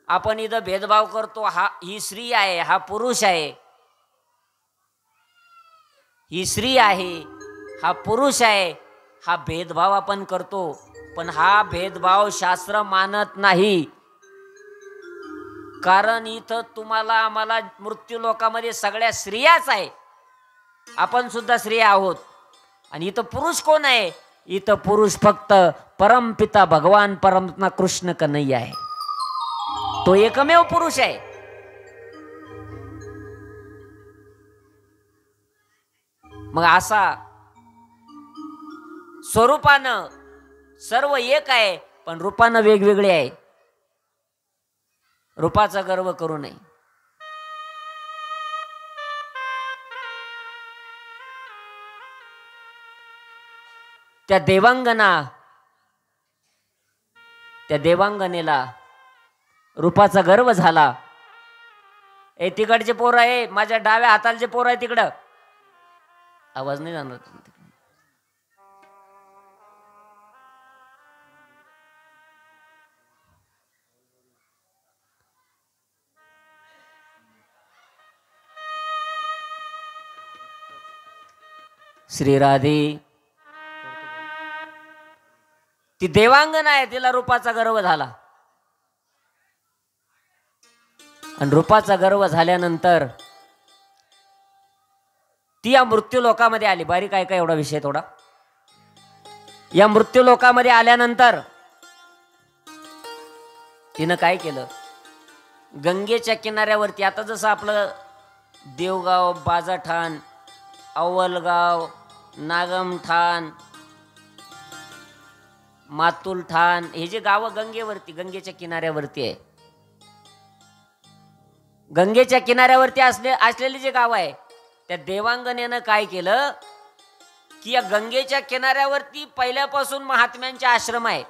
आपण इथं भेदभाव करतो. ही स्त्री आहे, हा पुरुष आहे, ही स्त्री आहे, हा पुरुष आहे, हा भेदभाव आपण करतो. पण हा भेदभाव शास्त्र मानत नाही. कारण इथं तुम्हाला आम्हाला मृत्यू लोकामध्ये सगळ्या स्त्रियाच आहे, आपण सुद्धा स्त्रिया आहोत. आणि इथं पुरुष कोण आहे? इथं पुरुष फक्त परमपिता भगवान परमात्मा कृष्ण कन्हैया आहे. तो एकमेव पुरुष आहे. मग असा स्वरूपानं सर्व एक आहे, पण रूपानं वेगवेगळे आहे. रूपाचा गर्व करू नये. त्या देवांगनेला रूपाचा गर्व झाला. ए तिकडचे पोर आहे, माझ्या डाव्या हातालचे पोर आहे तिकडं. आवाज नाही जाणार. श्री राधे ती देवांगना आहे, तिला रूपाचा गर्व झाला. आणि रूपाचा गर्व झाल्यानंतर ती या मृत्यू लोकामध्ये आली. बारीक आहे का एवढा विषय थोडा. या मृत्यू लोकामध्ये आल्यानंतर तिनं काय केलं? गंगेच्या किनाऱ्यावरती, आता जसं आपलं देवगाव, बाजाठाण, अव्वलगाव, नागमठाण, मातुलठाण, हे जे गावं गंगेवरती, गंगेच्या किनाऱ्यावरती आहे, गंगेच्या किनाऱ्यावरती असलेले जे गाव आहे, त्या देवांगनेनं काय केलं की या गंगेच्या किनाऱ्यावरती पहिल्यापासून महात्म्यांचे आश्रम आहे.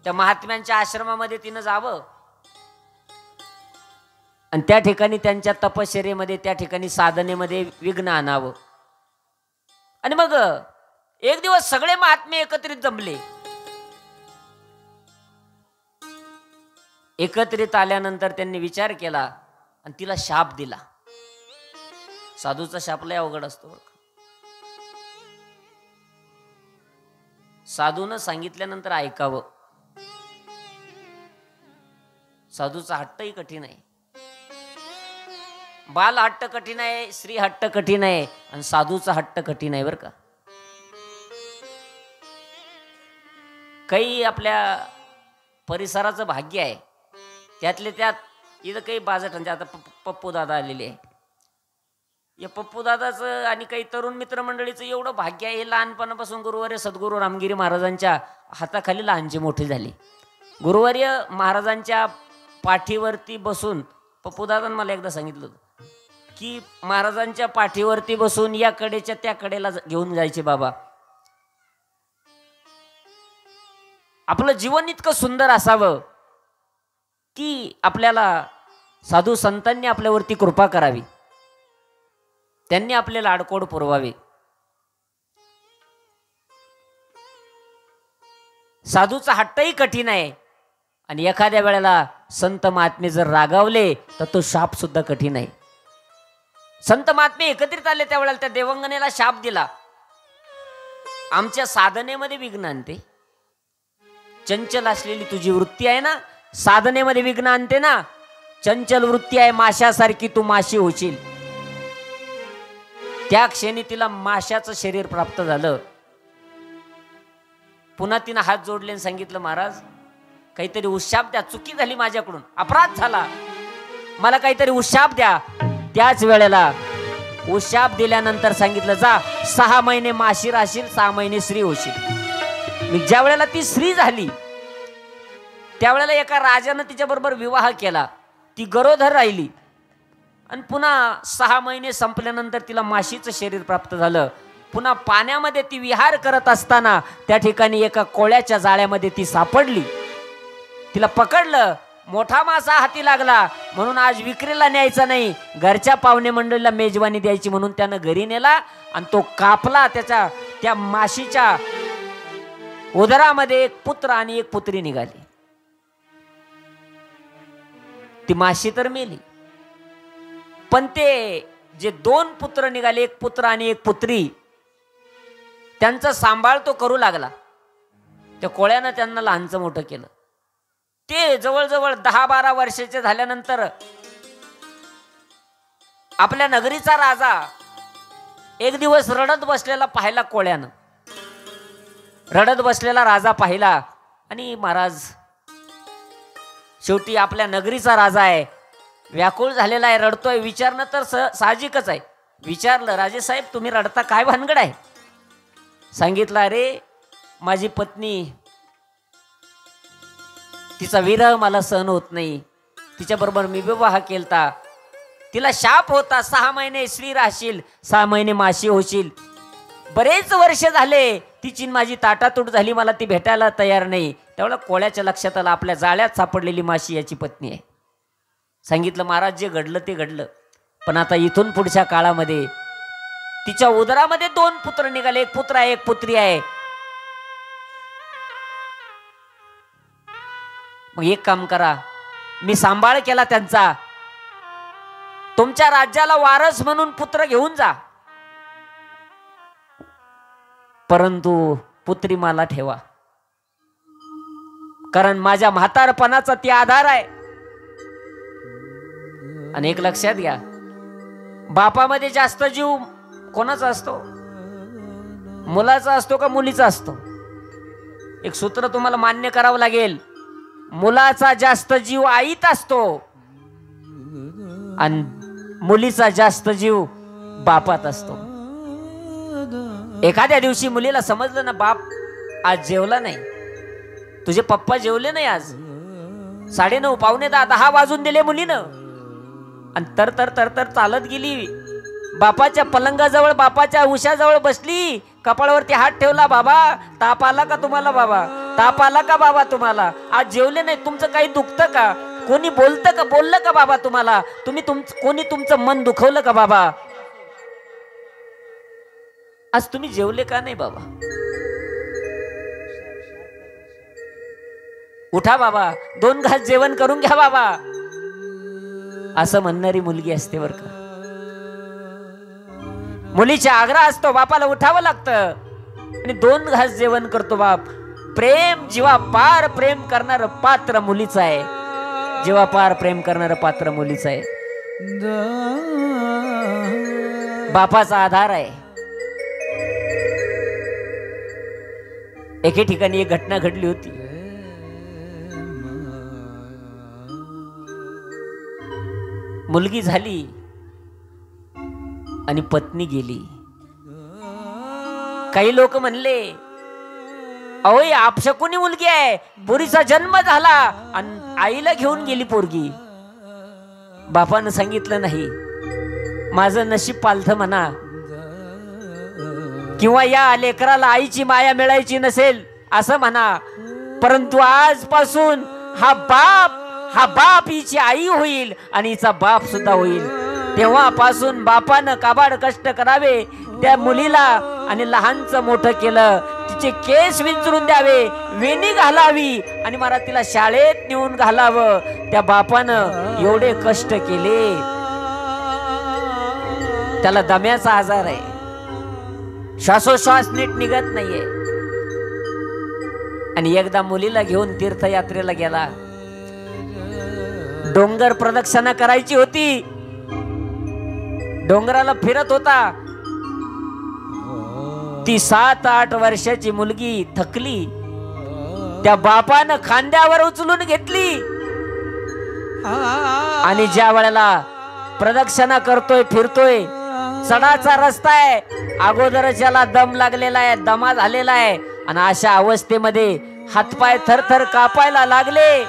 त्या महात्म्यांच्या आश्रमामध्ये तिनं जावं आणि त्या ठिकाणी त्यांच्या तपश्चर्येमध्ये, त्या ठिकाणी साधनेमध्ये विघ्न आणावं. आणि मग एक दिवस सगळे महात्मे एकत्रित जमले. एकत्रित आल्यानंतर त्यांनी विचार केला आणि तिला शाप दिला. साधूचा शाप लय अवघड असतो. साधूनं सांगितल्यानंतर ऐकावं. साधूचा हट्टही कठीण आहे. बाल हट्ट कठीण आहे, स्त्री हट्ट कठीण आहे आणि साधूचा हट्ट कठीण आहे बरं का. काही आपल्या परिसराचं भाग्य आहे, त्यातले त्यात इथं काही बाजटांचे आता पप्पू दादा आलेले आहे. या पप्पू दादाचं आणि काही तरुण मित्रमंडळीचं एवढं भाग्य आहे. हे लहानपणापासून गुरुवर्य सद्गुरू रामगिरी महाराजांच्या हाताखाली लहानचे मोठे झाले. गुरुवर्य महाराजांच्या पाठीवरती बसून पप्पू दादांनी मला एकदा सांगितलं होतं की महाराजांच्या पाठीवरती बसून या कडेच्या त्या कडेला घेऊन जायचे बाबा. आपलं जीवन इतकं सुंदर असावं की आपल्याला साधू संतांनी आपल्यावरती कृपा करावी, त्यांनी आपले लाडकोड पुरवावे. साधूचा हट्टही कठीण आहे आणि एखाद्या वेळेला संत महात्मे जर रागावले तर तो शाप सुद्धा कठीण आहे. संत महात्मे एकत्रित आले त्यावेळेला त्या देवंगनेला शाप दिला, आमच्या साधनेमध्ये विघ्न आणते. चंचल असलेली तुझी वृत्ती आहे ना, साधनेमध्ये विघ्न आणते ना. चंचल वृत्ती आहे, माशासारखी तू माशी होशील. त्या क्षणी तिला माशाचं शरीर प्राप्त झालं. पुन्हा तिनं हात जोडले आणि सांगितलं, महाराज काहीतरी उशाप द्या, चुकी झाली माझ्याकडून, अपराध झाला, मला काहीतरी उशाप द्या. त्याच वेळेला उशाप दिल्यानंतर सांगितलं, जा 6 महिने माशी राहशील, 6 महिने स्त्री होशील. ज्या वेळेला ती स्त्री झाली त्यावेळेला एका राजानं तिच्या बरोबर विवाह केला. ती गरोदर राहिली आणि पुन्हा 6 महिने संपल्यानंतर तिला माशीचं शरीर प्राप्त झालं. पुन्हा पाण्यामध्ये ती विहार करत असताना त्या ठिकाणी एका कोळ्याच्या जाळ्यामध्ये ती सापडली. तिला पकडलं, मोठा मासा हाती लागला म्हणून आज विक्रीला न्यायचा नाही, घरच्या पाहुणे मंडळीला मेजवानी द्यायची म्हणून त्यानं घरी नेला आणि तो कापला. त्या माशीच्या उदरामध्ये एक पुत्र आणि एक पुत्री निघाली. ती माशी तर मेली, पण ते जे 2 पुत्र निघाले, एक पुत्र आणि एक पुत्री, त्यांचा सांभाळ तो करू लागला. त्या कोळ्यानं त्यांना लहानचं मोठं केलं. ते जवळजवळ 10-12 वर्षाचे झाल्यानंतर आपल्या नगरीचा राजा एक दिवस रडत बसलेला पाहिला. कोळ्यानं रडत बसलेला राजा पाहिला आणि महाराज शेवटी आपल्या नगरीचा राजा आहे, व्याकुळ झालेला आहे, रडतोय. विचारणं तर साहजिकच आहे. विचारलं, राजेसाहेब तुम्ही रडता, काय भानगड आहे? सांगितलं, अरे माझी पत्नी, तिचा विरह मला सहन होत नाही, तिच्याबरोबर मी विवाह केलता, तिला शाप होता 6 महिने स्त्री राहशील, 6 महिने माशी होशील. बरेच वर्ष झाले तिची माझी ताटातूट झाली, मला ती भेटायला तयार नाही. त्यावेळेला कोळ्याच्या लक्षात आलं आपल्या जाळ्यात सापडलेली माशी याची पत्नी आहे. सांगितलं, महाराज जे घडलं ते घडलं, पण आता इथून पुढच्या काळामध्ये तिच्या उदरामध्ये 2 पुत्र निघाले, एक पुत्र आहे एक पुत्री आहे. मग एक काम करा, मी सांभाळ केला त्यांचा, तुमच्या राज्याला वारस म्हणून पुत्र घेऊन जा, परंतु पुत्री मला ठेवा, कारण माझ्या म्हातारपणाचा ती आधार आहे. आणि एक लक्षात घ्या, बापामध्ये जास्त जीव कोणाचा असतो? मुलाचा असतो का मुलीचा असतो? एक सूत्र तुम्हाला मान्य करावं लागेल, मुलाचा जास्त जीव आईत असतो आणि मुलीचा जास्त जीव बापात असतो. एखाद्या दिवशी मुलीला समजलं ना, बाप आज जेवला नाही, तुझे पप्पा जेवले नाही आज, 9:30 9:45 10 वाजून दिले मुलीनं, आणि तर तर तर तर चालत गेली बापाच्या पलंगाजवळ, बापाच्या उशाजवळ बसली, कपाळावरती हात ठेवला, बाबा ताप आला का तुम्हाला? बाबा ताप आला का बाबा तुम्हाला? आज जेवले नाही, तुमचं काही दुखतं का? कोणी बोलतं का? बोललं का बाबा तुम्हाला? कोणी तुमचं मन दुखवलं का बाबा? आज तुम्ही जेवले का नाही बाबा? उठा बाबा, 2 घास जेवण करून घ्या बाबा, असं म्हणणारी मुलगी असते बर का. मुलीचा आग्रह असतो, बापाला उठावं लागतं आणि 2 घास जेवण करतो बाप. प्रेम जीवापार प्रेम करणारं पात्र मुलीचं आहे, जीवापार प्रेम करणारं पात्र मुलीचं आहे. बापाचा आधार आहे. एके ठिकाणी एक घटना घडली होती. मुलगी झाली आणि पत्नी गेली. काही लोक म्हणले, अहो आपशकुनी मुलगी आहे, पोरीचा जन्म झाला आणि आईला घेऊन गेली पोरगी. बापानं सांगितलं नाही, माझं नशीब पालथं म्हणा, किंवा या लेकराला आईची माया मिळायची नसेल असं म्हणा, परंतु आजपासून हा बाप हिची आई होईल आणि हिचा बाप सुद्धा होईल. तेव्हापासून बापानं काबाड कष्ट करावे त्या मुलीला आणि लहानचं मोठं केलं. तिचे केस विंचरून द्यावे, वेणी घालावी आणि मला तिला शाळेत नेऊन घालावं. त्या बापानं एवढे कष्ट केले. त्याला दम्याचा आजार आहे, श्वासोश्वास नीट निघत नाहीये. आणि एकदा मुलीला घेऊन तीर्थयात्रेला गेला. डोंगर प्रदक्षिणा करायची होती. डोंगराला फिरत होता. ती 7-8 वर्षाची मुलगी थकली. त्या बापानं खांद्यावर उचलून घेतली आणि ज्या वेळेला प्रदक्षिणा करतोय, फिरतोय, चढाचा रस्ता आहे, अगोदरच याला दम लागलेला आहे, दमा झालेला आहे आणि अशा अवस्थेमध्ये हातपाय थरथर कापायला लागले.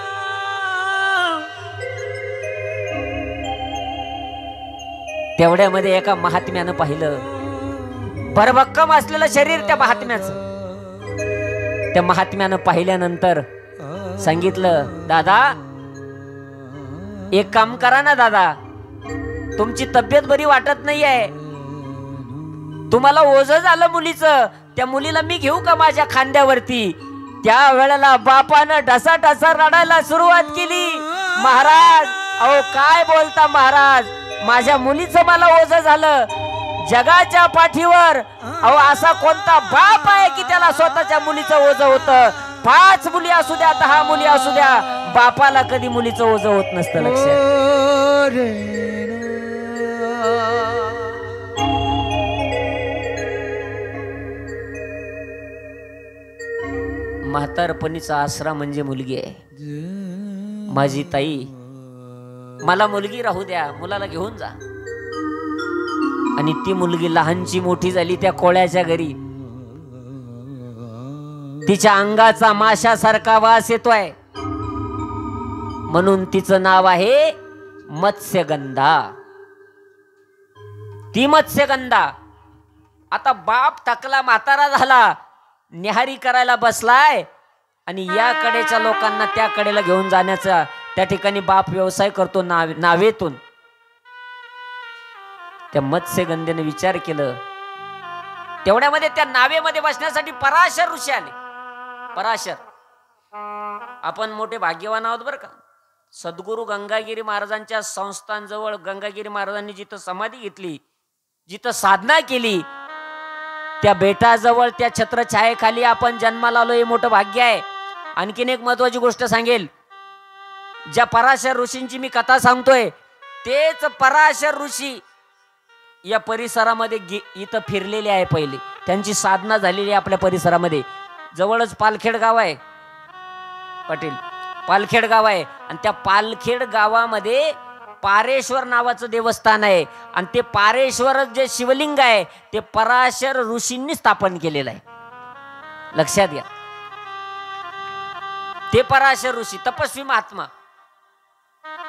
तेवढ्यामध्ये एका महात्म्यानं पाहिलं, भरभक्कम असलेलं शरीर त्या महात्म्याचं. त्या महात्म्यानं पाहिल्यानंतर सांगितलं, दादा एक काम करा ना दादा, तुमची तब्येत बरी वाटत नाहीये, तुम्हाला ओझं झालं मुलीचं, त्या मुलीला मी घेऊ का माझ्या खांद्यावरती? त्या वेळेला बापानं ढसाढसा रडायला सुरुवात केली. महाराज, अहो काय बोलता महाराज, माझ्या मुलीचं मला ओझं झालं. जगाच्या पाठीवर अहो असा कोणता बाप आहे की त्याला स्वतःच्या मुलीचं ओझं होतं? 5 मुली असू द्या, 10 मुली असू द्या, बापाला कधी मुलीचं ओझं होत नसतं. लक्षात. म्हातारपणीचा आसरा म्हणजे मुलगी आहे. माझी ताई, मला मुलगी राहू द्या, मुलाला घेऊन जा. आणि ती मुलगी लहानची मोठी झाली त्या कोळ्याच्या घरी. तिच्या अंगाचा माशासारखा वास येतोय, म्हणून तिचं नाव आहे मत्स्यगंधा. ती मत्स्यगंधा. आता बाप थकला, म्हातारा झाला, निहारी करायला बसलाय आणि या कडेच्या लोकांना त्या कडेला घेऊन जाण्याचा त्या ठिकाणी बाप व्यवसाय करतो नावेतून. त्या मत्स्यगंधेने विचार केलं. तेवढ्यामध्ये त्या नावेमध्ये बसण्यासाठी पराशर ऋषी आले. पराशर, आपण मोठे भाग्यवान आहोत बरं का. सद्गुरू गंगागिरी महाराजांच्या संस्थांजवळ गंगागिरी महाराजांनी जिथं समाधी घेतली, जिथं साधना केली, त्या बेटाजवळ त्या छत्रछायेखाली आपण जन्माला आलो, हे मोठं भाग्य आहे. आणखीन एक महत्वाची गोष्ट सांगेल. ज्या पराशर ऋषींची मी कथा सांगतोय, तेच पराशर ऋषी या परिसरामध्ये इथं फिरलेले आहे. पहिले त्यांची साधना झालेली आहे आपल्या परिसरामध्ये. जवळच पालखेड गाव आहे पाटील, पालखेड गाव आहे. आणि त्या पालखेड गावामध्ये पारेश्वर नावाचं देवस्थान आहे. आणि ते पारेश्वर जे शिवलिंग आहे ते पराशर ऋषींनी स्थापन केलेलं आहे. लक्षात घ्या. ते पराशर ऋषी तपस्वी महात्मा,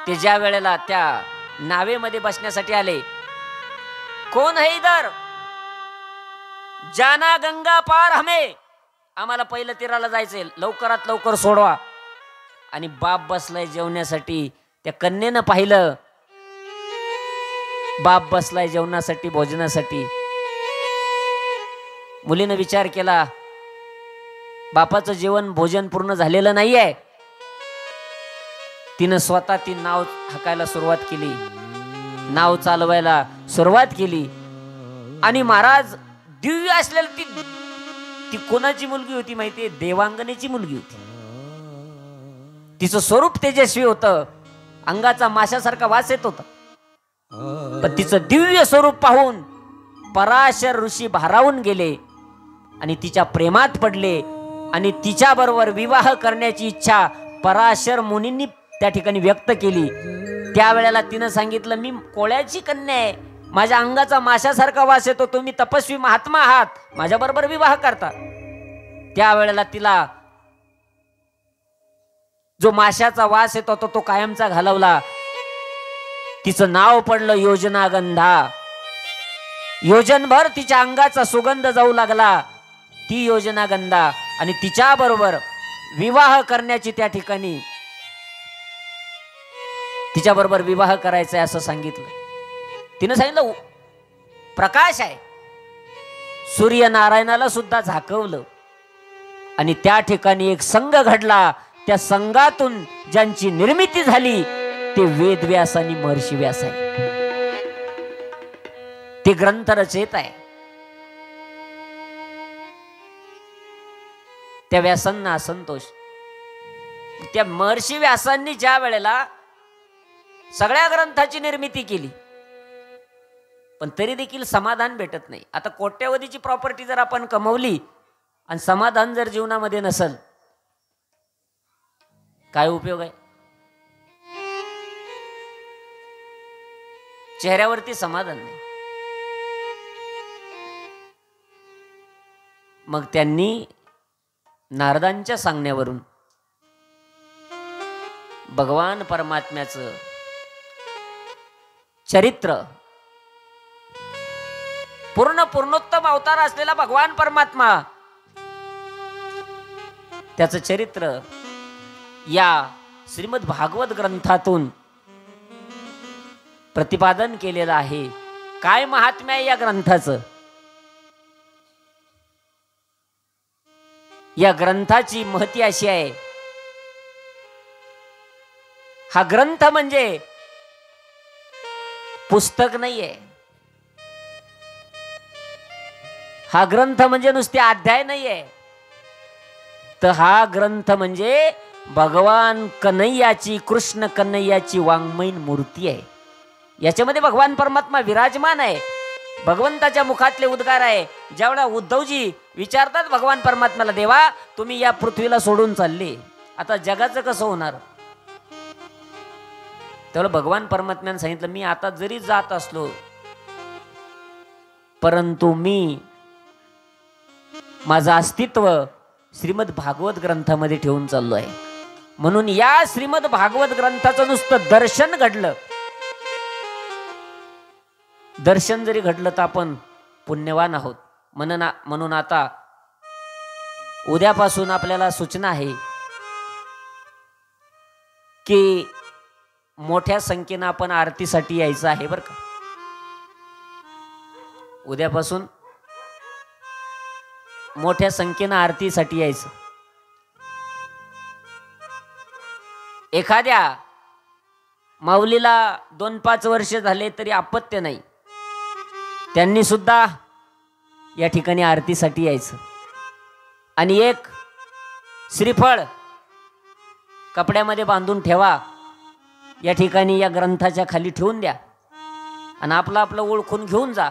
ते ज्या वेळेला त्या नावेमध्ये बसण्यासाठी आले, कोण है इधर, जाना गंगा पार हमें, आम्हाला पहिलं तीराला जायचंय, लवकरात लवकर सोडवा. आणि बाप बसलाय जेवण्यासाठी. त्या कन्येनं पाहिलं, बाप बसलाय जेवणासाठी, भोजनासाठी. मुलीनं विचार केला, बापाचं जेवण भोजन पूर्ण झालेलं नाहीये. तिनं स्वतः ती नाव हाकायला सुरुवात केली, नाव चालवायला सुरुवात केली. आणि महाराज, दिव्य असलेली ती कोणाची मुलगी होती माहितीये? देवांगनेची मुलगी होती. तिचं स्वरूप तेजस्वी होतं, अंगाचा माशासारखा वास येत होता. पण तिचं दिव्य स्वरूप पाहून पराशर ऋषी भारावून गेले आणि तिच्या प्रेमात पडले आणि तिच्या बरोबर विवाह करण्याची इच्छा पराशर मुनींनी त्या ठिकाणी व्यक्त केली. त्यावेळेला तिनं सांगितलं, मी कोळ्याची कन्या आहे, माझ्या अंगाचा माशासारखा वास येतो, तुम्ही तपस्वी महात्मा आहात, माझ्या बरोबर विवाह करता. त्यावेळेला तिला जो माशाचा वास येतो तो कायमचा घालवला. तिचं नाव पडलं योजनागंधा. योजनभर तिच्या अंगाचा सुगंध जाऊ लागला, ती योजनागंधा. आणि तिच्या बरोबर विवाह करण्याची त्या ठिकाणी तिच्या बरोबर विवाह करायचा असं सांगितलं. तिनं सांगितलं प्रकाश आहे. सूर्यनारायणाला सुद्धा झाकवलं आणि त्या ठिकाणी एक संघ घडला. त्या संघातून ज्यांची निर्मिती झाली ते वेदव्यास आणि महर्षी व्यास आहे. ते ग्रंथ रचयित आहे. त्या व्यासांना असंतोष. त्या महर्षी व्यासांनी ज्या वेळेला सगळ्या ग्रंथाची निर्मिती केली पण तरी देखील समाधान भेटत नाही. आता कोट्यवधीची प्रॉपर्टी जर आपण कमवली आणि समाधान जर जीवनामध्ये नसेल, काय उपयोग आहे? चेहऱ्यावरती समाधान नाही. मग त्यांनी नारदांच्या सांगण्यावरून भगवान परमात्म्याचं चरित्र, पूर्णोत्तम अवतार असलेला भगवान परमात्मा, त्याचं चरित्र या श्रीमद भागवत ग्रंथातून प्रतिपादन केलेलं आहे. काय महात्म्य आहे या ग्रंथाचं? या ग्रंथाची महती अशी आहे, हा ग्रंथ म्हणजे पुस्तक नाहीये. हा ग्रंथ म्हणजे नुसते अध्याय नाहीये, तर हा ग्रंथ म्हणजे भगवान कन्हैयाची, कृष्ण कन्हैयाची वाङ्मयीन मूर्ती आहे. याच्यामध्ये भगवान परमात्मा विराजमान आहे. भगवंताच्या मुखातले उद्गार आहे. ज्यावेळेला उद्धवजी विचारतात भगवान परमात्म्याला, देवा तुम्ही या पृथ्वीला सोडून चालले, आता जगाचं कसं होणार? त्यावेळेला भगवान परमात्म्याने सांगितलं, मी आता जरी जात असलो परंतु मी माझं अस्तित्व श्रीमद भागवत ग्रंथामध्ये ठेवून चाललो आहे. म्हणून या श्रीमद भागवत ग्रंथाचं नुसतं दर्शन घडलं, दर्शन जरी घडलं तर आपण पुण्यवान आहोत. म्हणून आता उद्यापासून आपल्याला सूचना आहे की मोठ्या संख्येनं आपण आरतीसाठी यायचं आहे बरं का. उद्यापासून मोठ्या संख्येनं आरतीसाठी यायचं. एखाद्या माऊलीला 2-5 वर्ष झाले तरी अपत्य नाही, त्यांनी सुद्धा या ठिकाणी आरतीसाठी यायचं. आणि एक श्रीफळ कपड्यामध्ये बांधून ठेवा, या ठिकाणी या ग्रंथाच्या खाली ठेवून द्या आणि आपलं ओळखून घेऊन जा.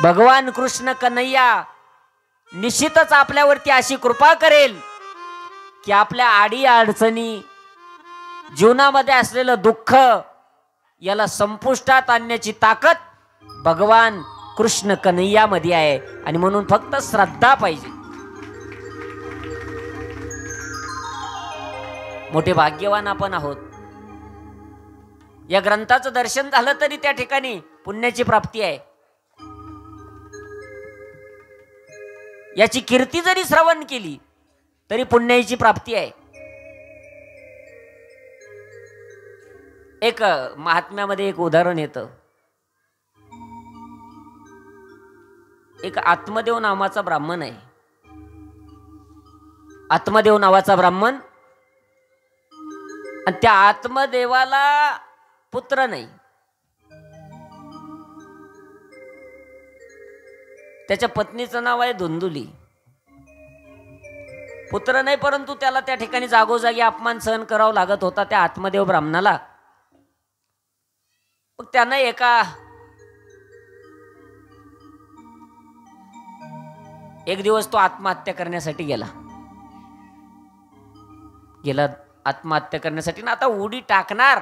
भगवान कृष्ण कन्हैया निश्चितच आपल्यावरती अशी कृपा करेल की आपल्या आडी अडचणी, जीवनामध्ये असलेलं दुःख याला संपुष्टात आणण्याची ताकद भगवान कृष्ण कन्हैयामध्ये आहे. आणि म्हणून फक्त श्रद्धा पाहिजे. मोठे भाग्यवान आपण आहोत. या ग्रंथाचं दर्शन झालं तरी त्या ठिकाणी पुण्याची प्राप्ती आहे. याची कीर्ती जरी श्रवण केली तरी पुण्याची प्राप्ती आहे. एक महात्म्यामध्ये एक उदाहरण येतं. एक आत्मदेव नावाचा ब्राह्मण आहे. आत्मदेव नावाचा ब्राह्मण, आणि त्या आत्मदेवाला पुत्र नाही. त्याच्या पत्नीचं नाव आहे धुंदुली. पुत्र नाही, परंतु त्याला त्या ठिकाणी जागोजागी अपमान सहन करावा लागत होता त्या आत्मदेव ब्राह्मणाला. मग त्यानं एक दिवस तो आत्महत्या करण्यासाठी गेला आत्महत्या करण्यासाठी ना. आता उडी टाकणार,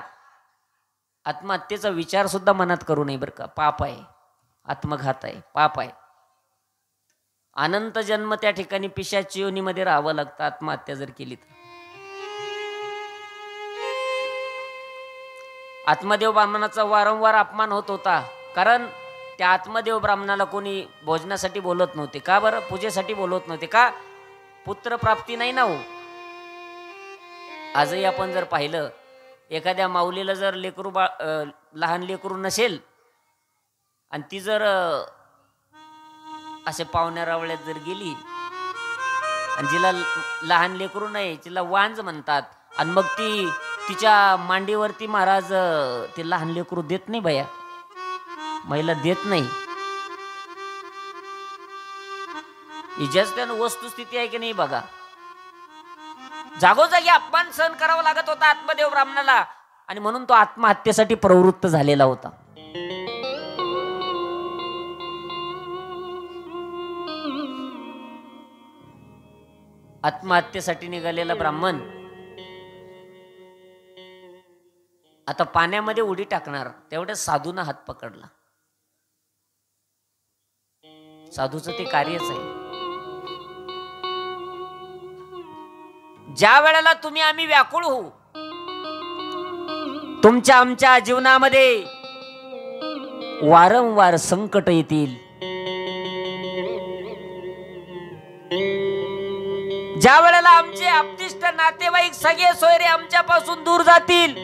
आत्महत्येचा विचार सुद्धा मनात करू नये बरं का. पाप आहे, आत्मघात आहे, पाप आहे. अनंत जन्म त्या ठिकाणी पिशाची योनीमध्ये राहावं लागतं आत्महत्या जर केली तर. आत्मदेव ब्राह्मणाचा वारंवार अपमान होत होता, कारण त्या आत्मदेव ब्राह्मणाला कोणी भोजनासाठी बोलत नव्हते. का बरं? पूजेसाठी बोलत नव्हते. का? पुत्र प्राप्ती नाही ना हो. आजही आपण जर पाहिलं, एखाद्या माऊलीला जर लहान लेकरू नसेल आणि ती जर असे पाहुण्या रावळ्यात जर गेली आणि जिला लहान लेकरू नाही, तिला वांज म्हणतात, आणि मग तिच्या मांडीवरती महाराज ते लहान लेकरू देत नाही बाया, महिला देत नाही. ही जास्त वस्तुस्थिती आहे की नाही बघा. जागोजागी अपमान सहन करावा लागत होता आत्मदेव ब्राह्मणाला, आणि म्हणून तो आत्महत्येसाठी प्रवृत्त झालेला होता. आत्महत्येसाठी निघालेला ब्राह्मण आता पाण्यामध्ये उडी टाकणार, तेवढ्या साधूनं हात पकडला. साधूचं ते कार्यच आहे. ज्या वेळेला तुम्ही आम्ही व्याकुळ होऊ, तुमच्या आमच्या जीवनामध्ये वारंवार संकट येतील, ज्या वेळेला आमचे आपतिष्ट नातेवाईक सगळे सोयरे आमच्यापासून दूर जातील,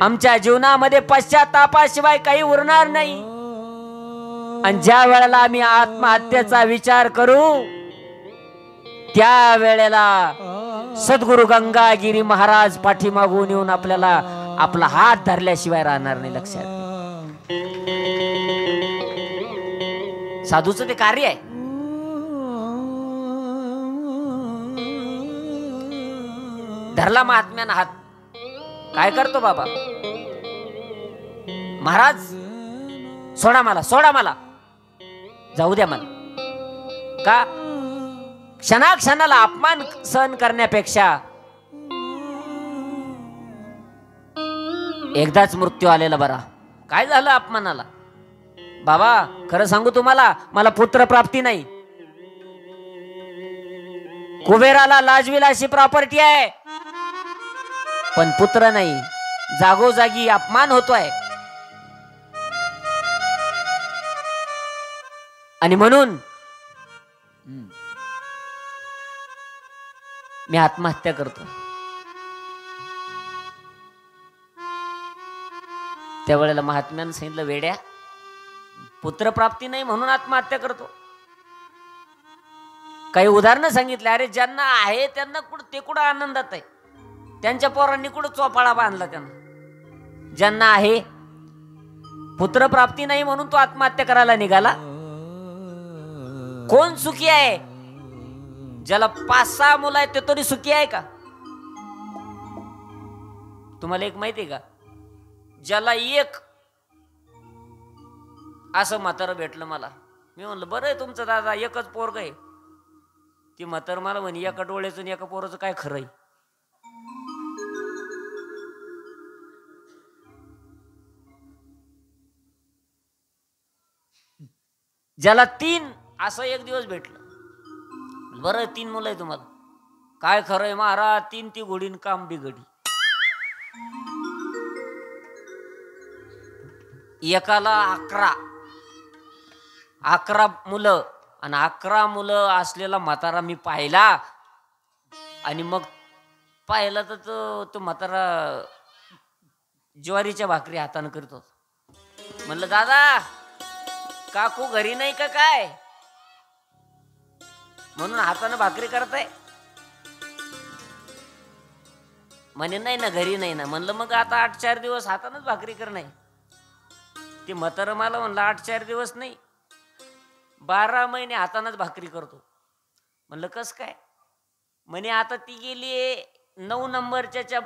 आमच्या जीवनामध्ये पश्चातापाशिवाय काही उरणार नाही, आणि ज्या वेळेला आम्ही आत्महत्येचा विचार करू, त्या वेळेला सद्गुरु गंगागिरी महाराज पाठीमागून येऊन आपल्याला आपला हात धरल्याशिवाय राहणार नाही. लक्षात. साधूचं ते कार्य आहे. धरला महात्म्यानं हात. काय करतो बाबा? महाराज सोडा मला, सोडा मला, जाऊ द्या मला. का? क्षणाक्षणाला अपमान सहन करण्यापेक्षा एकदाच मृत्यू आलेला बरा. काय झालं अपमानाला? बाबा खरं सांगू तुम्हाला, मला पुत्र प्राप्ती नाही. कुबेराला लाजविलाशी प्रॉपर्टी आहे, पण पुत्र नाही. जागोजागी अपमान होतोय, आणि म्हणून मी आत्महत्या करतो. त्यावेळेला महात्म्यानं सांगितलं, वेड्या, पुत्रप्राप्ती नाही म्हणून आत्महत्या करतो. काही उदाहरणं सांगितले. अरे ज्यांना आहे त्यांना कुठं आनंदात आहे, त्यांच्या पोरांनी कुठं चोपाळा बांधला त्यांना. ज्यांना आहे पुत्रप्राप्ती नाही म्हणून तो आत्महत्या करायला निघाला. कोण सुखी आहे? ज्याला 5-6 मुलं आहेत ते तरी सुखी आहे का? तुम्हाला एक माहिती आहे का? ज्याला एक असं म्हातारं भेटलं मला, मी म्हणलं बरं आहे तुमचं दादा, एकच पोरग आहे. ती म्हातार मला म्हणे, एका डोळ्याचं आणि एका पोराचं काय खरं आहे? ज्याला 3 असं एक दिवस भेटलं, बरं 3 मुलं आहे तुम्हाला, काय खरं आहे महाराज? 3 ती घोडीन काम बिघडी. एकाला 11 मुलं, आणि 11 मुलं असलेला म्हातारा मी पाहिला. आणि मग पाहिला तर तो म्हातारा ज्वारीच्या भाकरी हातानं करतो. म्हणलं दादा काकू घरी नाही का काय म्हणून हातानं भाकरी करताय? म्हणे नाही ना, घरी नाही ना. म्हणलं मग आता 8-4 दिवस हातानच भाकरी कर. नाही, ते म्हातारं मला म्हणलं 8-4 दिवस नाही, 12 महिने हातानच भाकरी करतो. म्हणलं कस काय? म्हणे आता ती गेली 9 नंबरच्या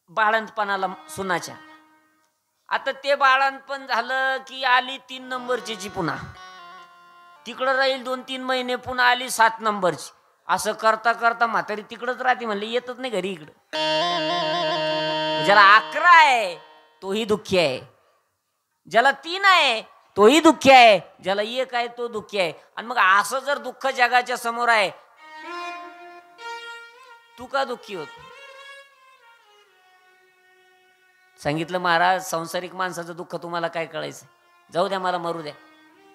बाळंतपणाला सुनाच्या. आता ते बाळंतपण झालं की आली 3 नंबरची पुन्हा, तिकडं राहील 2-3 महिने, पुन्हा आली 7 नंबरची. असं करता करता म्हातारी तिकडंच राहते. म्हणले येतच नाही घरी इकडं. ज्याला 11 आहे तोही दुःखी आहे, ज्याला 3 आहे तोही दुःखी आहे, ज्याला 1 आहे तो दुःखी आहे. आणि मग असं जर दुःख जगाच्या समोर आहे, तू का दुःखी होत? सांगितलं महाराज, सांसारिक माणसाचं दुःख तुम्हाला काय कळायचं, जाऊ द्या, मला मरू द्या.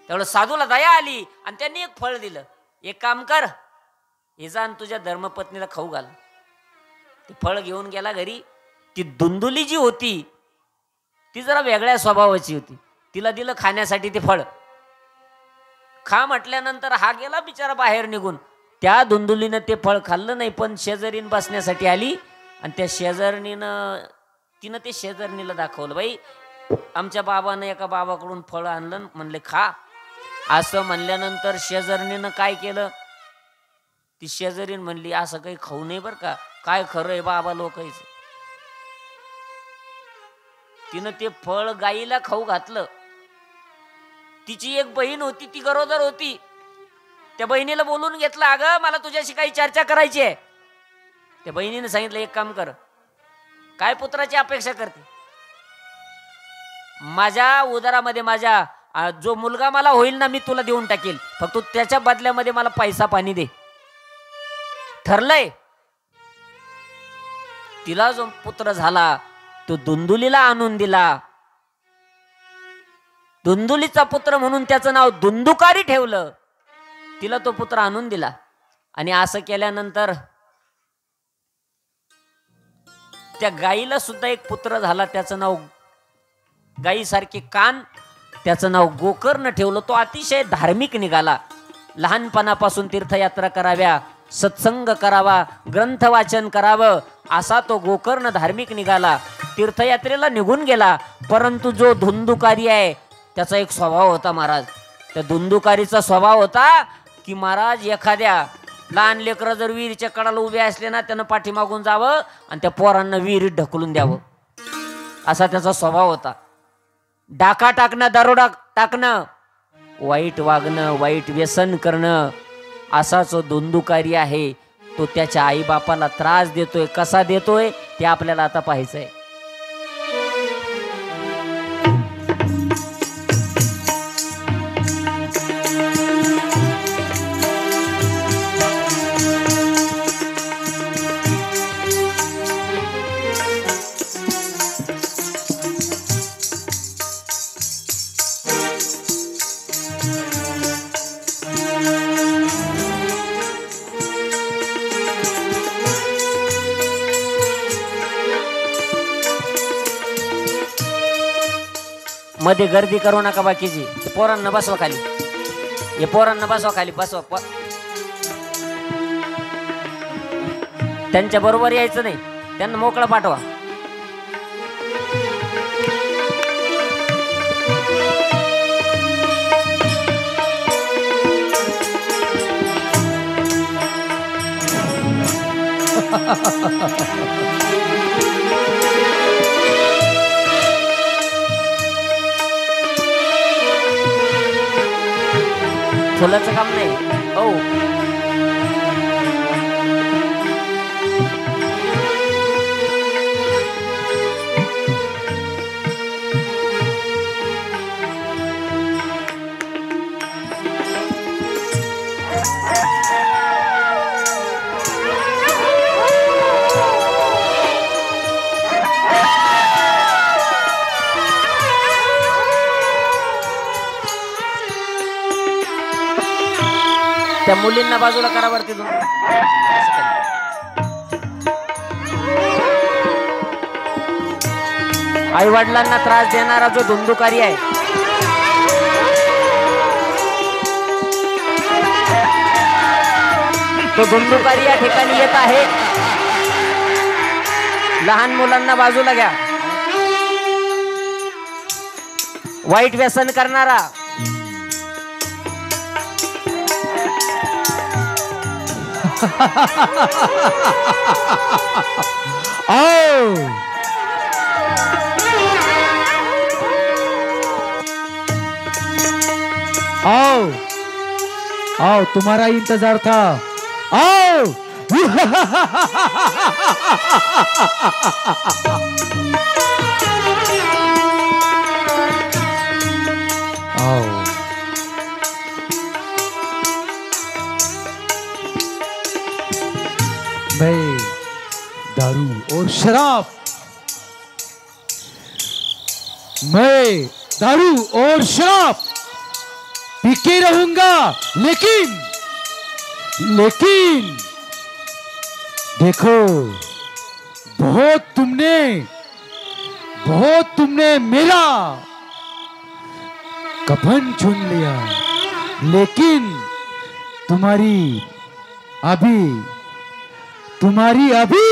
तेवढं साधूला दया आली आणि त्यांनी एक फळ दिलं. एक काम कर, हे जाण तुझ्या धर्मपत्नीला खाऊ घाल. ते फळ घेऊन गेला घरी. ती दुंदुली जी होती ती जरा वेगळ्या स्वभावाची होती. तिला दिलं खाण्यासाठी ते फळ. खा म्हटल्यानंतर हा गेला बिचारा बाहेर निघून. त्या दुंदुलीनं ते फळ खाल्लं नाही, पण शेजारीन बसण्यासाठी आली आणि त्या तिनं ते शेजारणीला दाखवलं. बाई, आमच्या बाबानं एका बाबाकडून फळ आणलं, म्हणले खा. असं म्हणल्यानंतर शेजारणीनं काय केलं, ती शेजारीन म्हणली असं काही खाऊ नये बरं का, काय खरं आहे बाबा लोकांचं. तिनं ते फळ गाईला खाऊ घातलं. तिची एक बहीण होती, ती गरोदर होती. त्या बहिणीला बोलून घेतलं, अगं मला तुझ्याशी काही चर्चा करायची आहे. त्या बहिणीने सांगितलं, एक काम कर, काय पुत्राची अपेक्षा करते? माझ्या उदरामध्ये माझ्या जो मुलगा मला होईल ना, मी तुला देऊन टाकेल, फक्त त्याच्या बदल्यामध्ये मला पैसा पाणी दे. ठरलंय. तिला जो पुत्र झाला तो दुंदुलीला आणून दिला. दुंदुलीचा पुत्र म्हणून त्याचं नाव दुंदुकारी ठेवलं. तिला तो पुत्र आणून दिला. आणि असं केल्यानंतर त्या गाईला सुद्धा एक पुत्र झाला. त्याचं नाव, गाईसारखे कान, त्याचं नाव गोकर्ण ठेवलं. तो अतिशय धार्मिक निघाला. लहानपणापासून तीर्थयात्रा कराव्या, सत्संग करावा, ग्रंथ वाचन करावं, असा तो गोकर्ण धार्मिक निघाला. तीर्थयात्रेला निघून गेला. परंतु जो धुंदुकारी आहे त्याचा एक स्वभाव होता महाराज. त्या धुंदुकारीचा स्वभाव होता की महाराज, एखाद्या लहान लेकरं जर विहिरीच्या कडाला उभे असले ना, त्यानं पाठीमागून जावं आणि त्या पोरांना विहिरीत ढकलून द्यावं, असा त्याचा स्वभाव होता. डाका टाकणं, दरोडा टाकणं, वाईट वागणं, वाईट व्यसन करणं, असा जो धुंदुकारी आहे तो त्याच्या आईबापाला त्रास देतोय. कसा देतोय ते आपल्याला आता पाहायचंय. मध्ये गर्दी करू नका बाकीची. पोरांना बसवा खाली, हे पोरांना बसवा खाली, बसवा. त्यांच्या बरोबर यायचं नाही, त्यांना मोकळं पाठवा. फुलाचं काम नाही हो. त्या मुलींना बाजूला करा वरती. आई वडिलांना त्रास देणारा जो धुंदुकारी आहे, तो धुंदुकारी या ठिकाणी येत आहे. लहान मुलांना बाजूला घ्या. वाईट व्यसन करणारा, आओ आओ, तुम्हारा इंतजार था। आओ आओ। मैं दारू और शराब, मैं दारू और शराब पी के रहूंगा, लेकिन देखो, बहुत तुमने मेरा कफन चुन लिया, लेकिन तुम्हारी अभी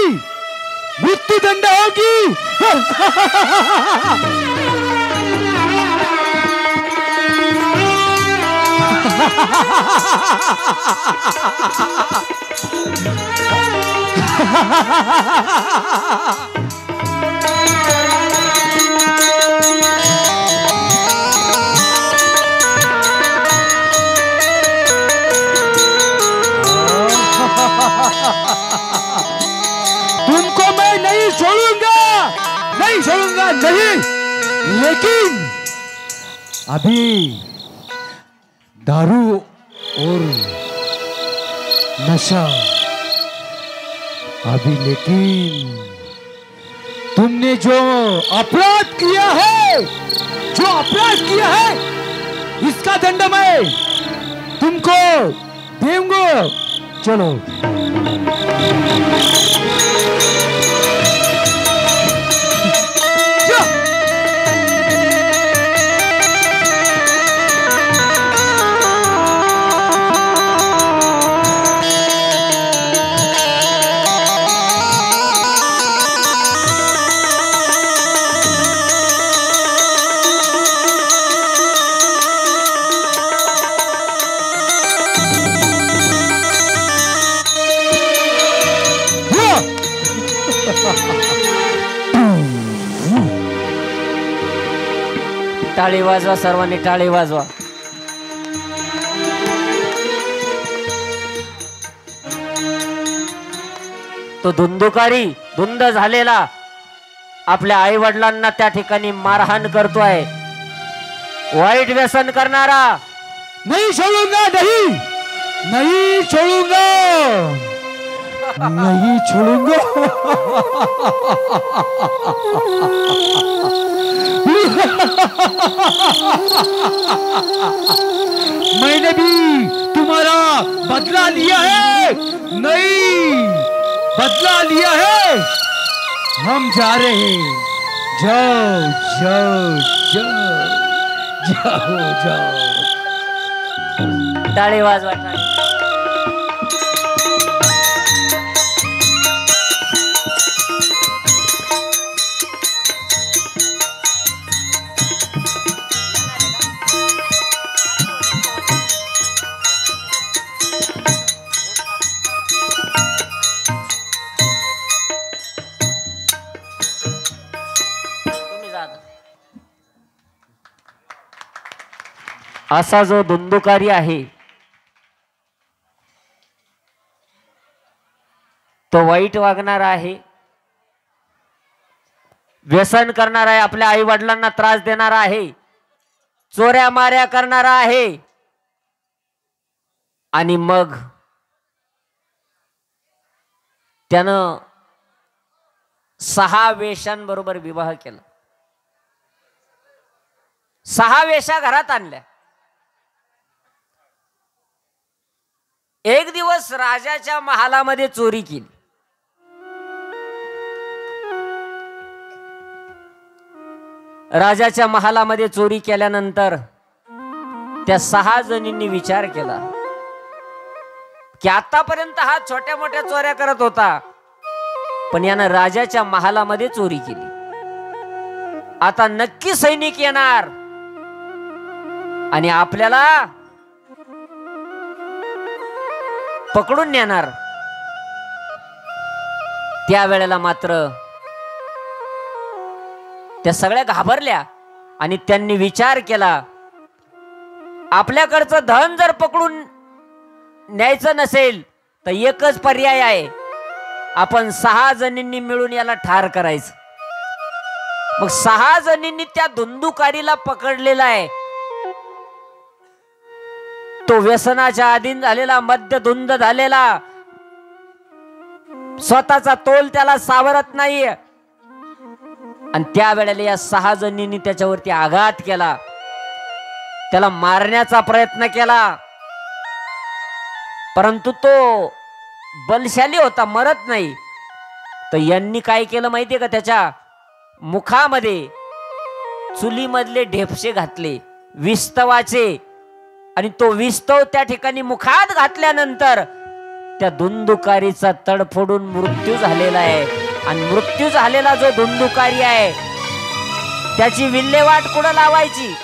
मृत्युदंड होगी। तुमको मैं नहीं छोड़ूंगा, नहीं, लेकिन अभी दारू और नशा, लेकिन तुमने जो अपराध किया है, इसका दंड मैं तुमको दूंगा। चलो। टाळी वाजवा, सर्वांनी टाळी वाजवा। तो धुंद झालेला आपल्या आई वडिलांना त्या ठिकाणी मारहाण करतोय, वाईट व्यसन करणारा। नहीं छोड़ूंगा, नहीं छोड़ूंगा। मैंने भी तुम्हारा बदला लिया है, हम जा रहे हैं। जाओ। टाळी वाजवा, टाळी। असा जो धुंदुकारी आहे तो वाईट वागणारा आहे, व्यसन करणारा आहे, आपल्या आई वडिलांना त्रास देणारा आहे, चोऱ्या माऱ्या करणारा आहे, आणि मग त्यानं 6 वेश्यांबरोबर विवाह केला, 6 वेश्या घरात आणल्या। एक दिवस राजाच्या महालामध्ये चोरी केली। राजाच्या महालामध्ये चोरी केल्यानंतर त्या 6 जणींनी विचार केला की आतापर्यंत हा छोट्या मोठ्या चोऱ्या करत होता, पण यानं राजाच्या महालामध्ये चोरी केली। आता नक्की सैनिक येणार आणि आपल्याला पकडून नेणार। त्यावेळेला मात्र त्या सगळ्या घाबरल्या आणि त्यांनी विचार केला आपल्याकडचं धन जर पकडून न्यायचं नसेल तर एकच पर्याय आहे, आपण 6 जणींनी मिळून याला ठार करायचं. मग 6 जणींनी त्या धुंदुकारीला पकडलेला आहे. तो व्यसनाच्या अधीन झालेला, मद्यधुंद झालेला, स्वतःचा तोल त्याला सावरत नाही. आणि त्या वेळेला या 6 जणींनी त्याच्यावरती आघात केला, त्याला मारण्याचा प्रयत्न केला. परंतु तो बलशाली होता, मरत नाही. तर यांनी काय केलं माहितीये का, त्याच्या मुखामध्ये चुलीमधले ढेपसे घातले विस्तवाचे, आणि तो विस्तव त्या ठिकाणी मुखात घातल्यानंतर त्या धुंदुकारीचा तडफोडून मृत्यू झालेला आहे. आणि मृत्यू झालेला जो धुंदुकारी आहे त्याची विल्हेवाट कुठं लावायची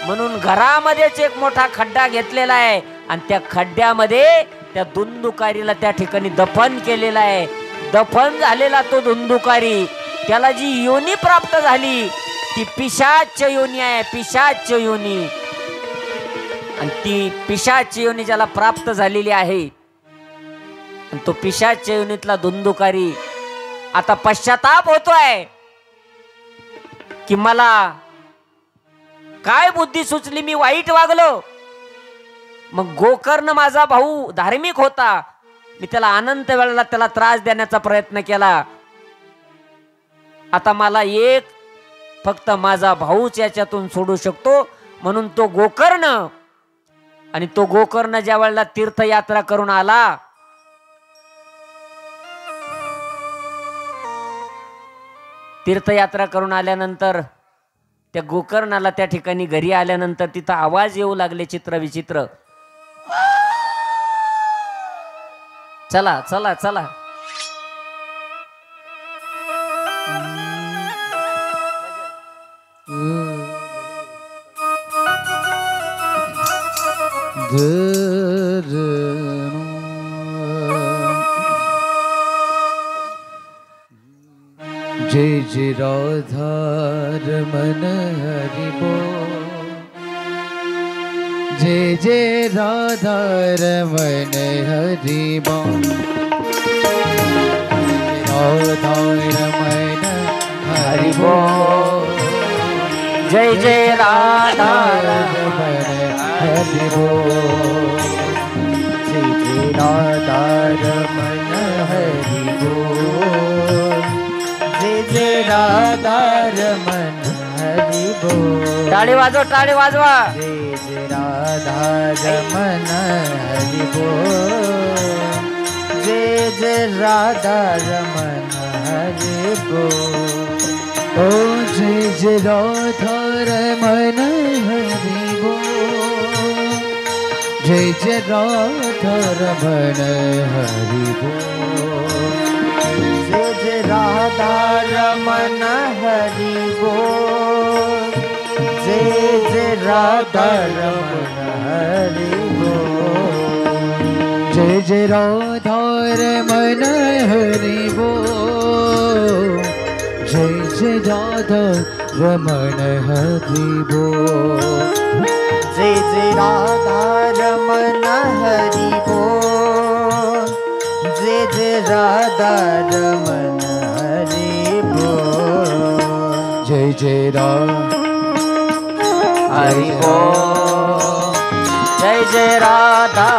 म्हणून घरामध्येच एक मोठा खड्डा घेतलेला आहे, आणि त्या खड्ड्यामध्ये त्या धुंदुकारीला त्या ठिकाणी दफन केलेला आहे. दफन झालेला तो धुंदुकारी, त्याला जी योनी प्राप्त झाली ती पिशाच योनी आहे, पिशाच योनी. आणि ती पिशाच योनी ज्याला प्राप्त झालेली आहे, आणि तो पिशाच योनीतला धुंदुकारी आता पश्चाताप होतोय की मला काय बुद्धी सुचली, मी वाईट वागलो. मग गोकर्ण माझा भाऊ धार्मिक होता, मी त्याला अनंत वेळेला त्याला त्रास देण्याचा प्रयत्न केला. आता मला एक फक्त माझा भाऊच याच्यातून सोडू शकतो, म्हणून तो गोकर्ण. आणि तो गोकर्ण ज्या वेळेला तीर्थयात्रा करून आला, तीर्थयात्रा करून आल्यानंतर त्या गोकर्णाला त्या ठिकाणी घरी आल्यानंतर तिथं आवाज येऊ लागले चित्रविचित्र. चला चला चला, जय जय राधा रमन हरि बोल, जय जय राधा रमन हरि बोल, राधा रमन हरि बोल, जय जय राधा रमन हरि बोल, जय जय राधा रमन हरि बोल, जय जय राधा रमन हरि बोल. टाळी वाजवा, टाळी वाजवा. जय जय राधा रमन हरि बोल, जय जय राधा रमन हरि बोल. ओ जय जय राधा रमन हरि बोल, जय जय राधा रमन हरि बोल, जय जय राधा रमन हरि बोल, जय जय राधा रमन हरि बोल, जय जय राधा रमन हरि बोल, जय जय राधा रमन हरि बोल, जय जय राधा रमन हरि बोल, जय जय राधा रमन हरि बोल, जय जय राधा हरि बोल, जय जय राधा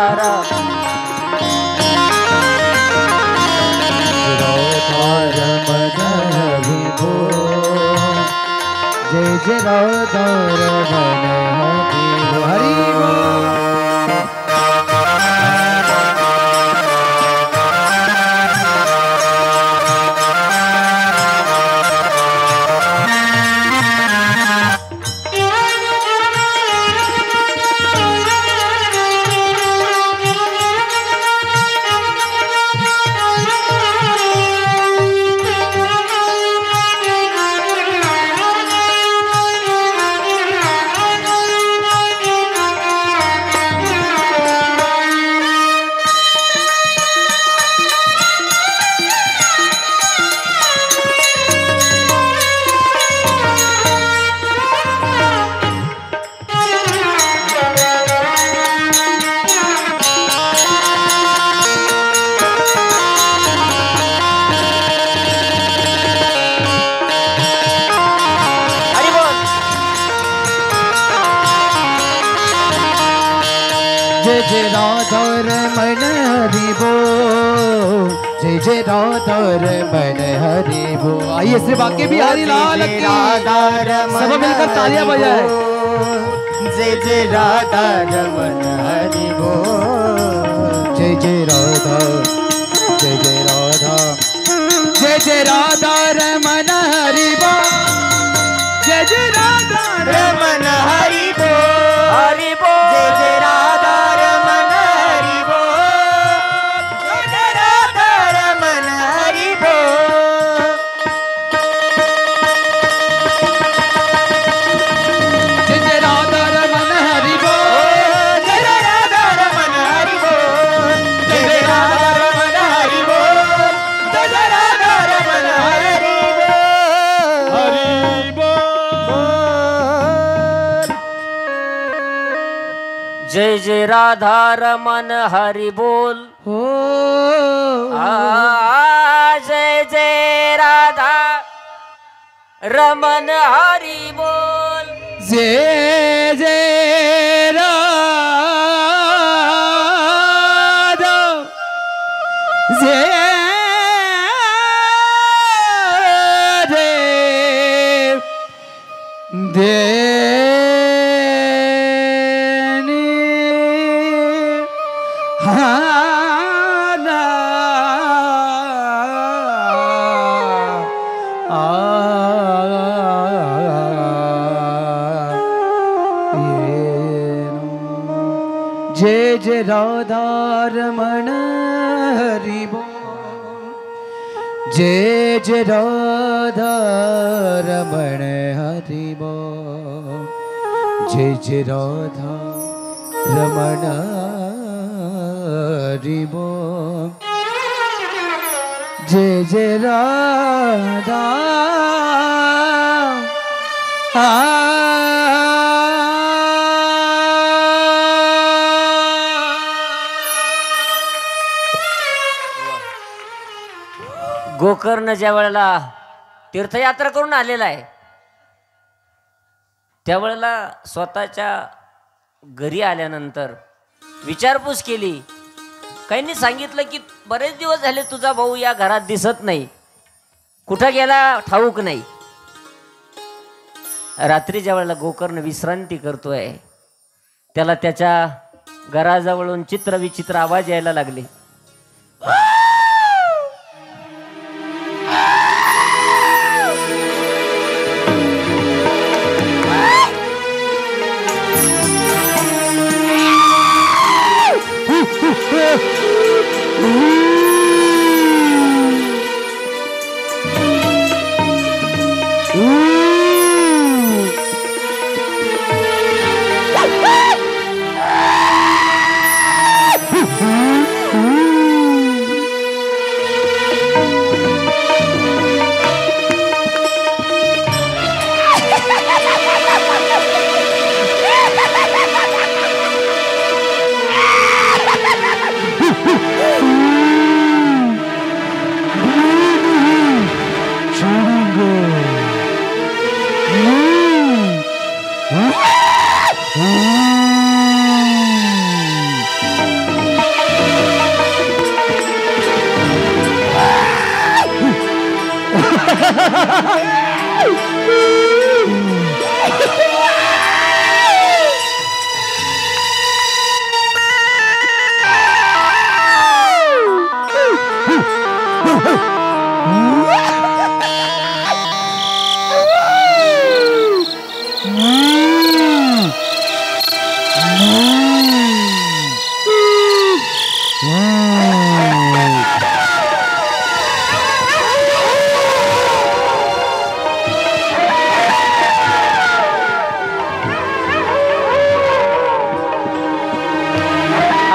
रमन हरि बोल, जय जय राधा रमन हरि बोल. राधा रमण हरि बोल, जय जय राधा रमण हरि बोल। आइए श्री बाकी बिहारी लाल की सब मिलकर तालियां बजाएं। जय जय राधा रमण हरि बोल, जय जय राधा, जय जय राधा, जय जय राधा रमण हरि बोल, जय जय राधा रमण हरि बोल, हरि बोल। जय जय राधा रमण हरि बोल, जय जय राधा रमण हरि बोल, जय जय राधा रमण हरि बोल, जय जय राधा रमण हरि बोल, जय जय राधा रमण हरि बोल, जय जय राधा रमण हरि बोल। जय जय राधा रमन हरि बोल। हो जय जय राधा रमन हरि बोल। जय जय राधा, जय देनी हाना जय जय राधा रमण हरि बोल, जय जय राधा रमण हरि बोल, जय जय राधा रमण हरि बोल, जय जय राधा गोकर्ण ज्या वेळेला तीर्थयात्रा करून आलेला आहे त्यावेळेला स्वतःच्या घरी आल्यानंतर विचारपूस केली. काहींनी सांगितलं की बरेच दिवस झाले तुझा भाऊ या घरात दिसत नाही, कुठं गेला ठाऊक नाही. रात्री ज्या वेळेला गोकर्ण विश्रांती करतोय त्याला त्याच्या घराजवळून चित्रविचित्र आवाज यायला लागले.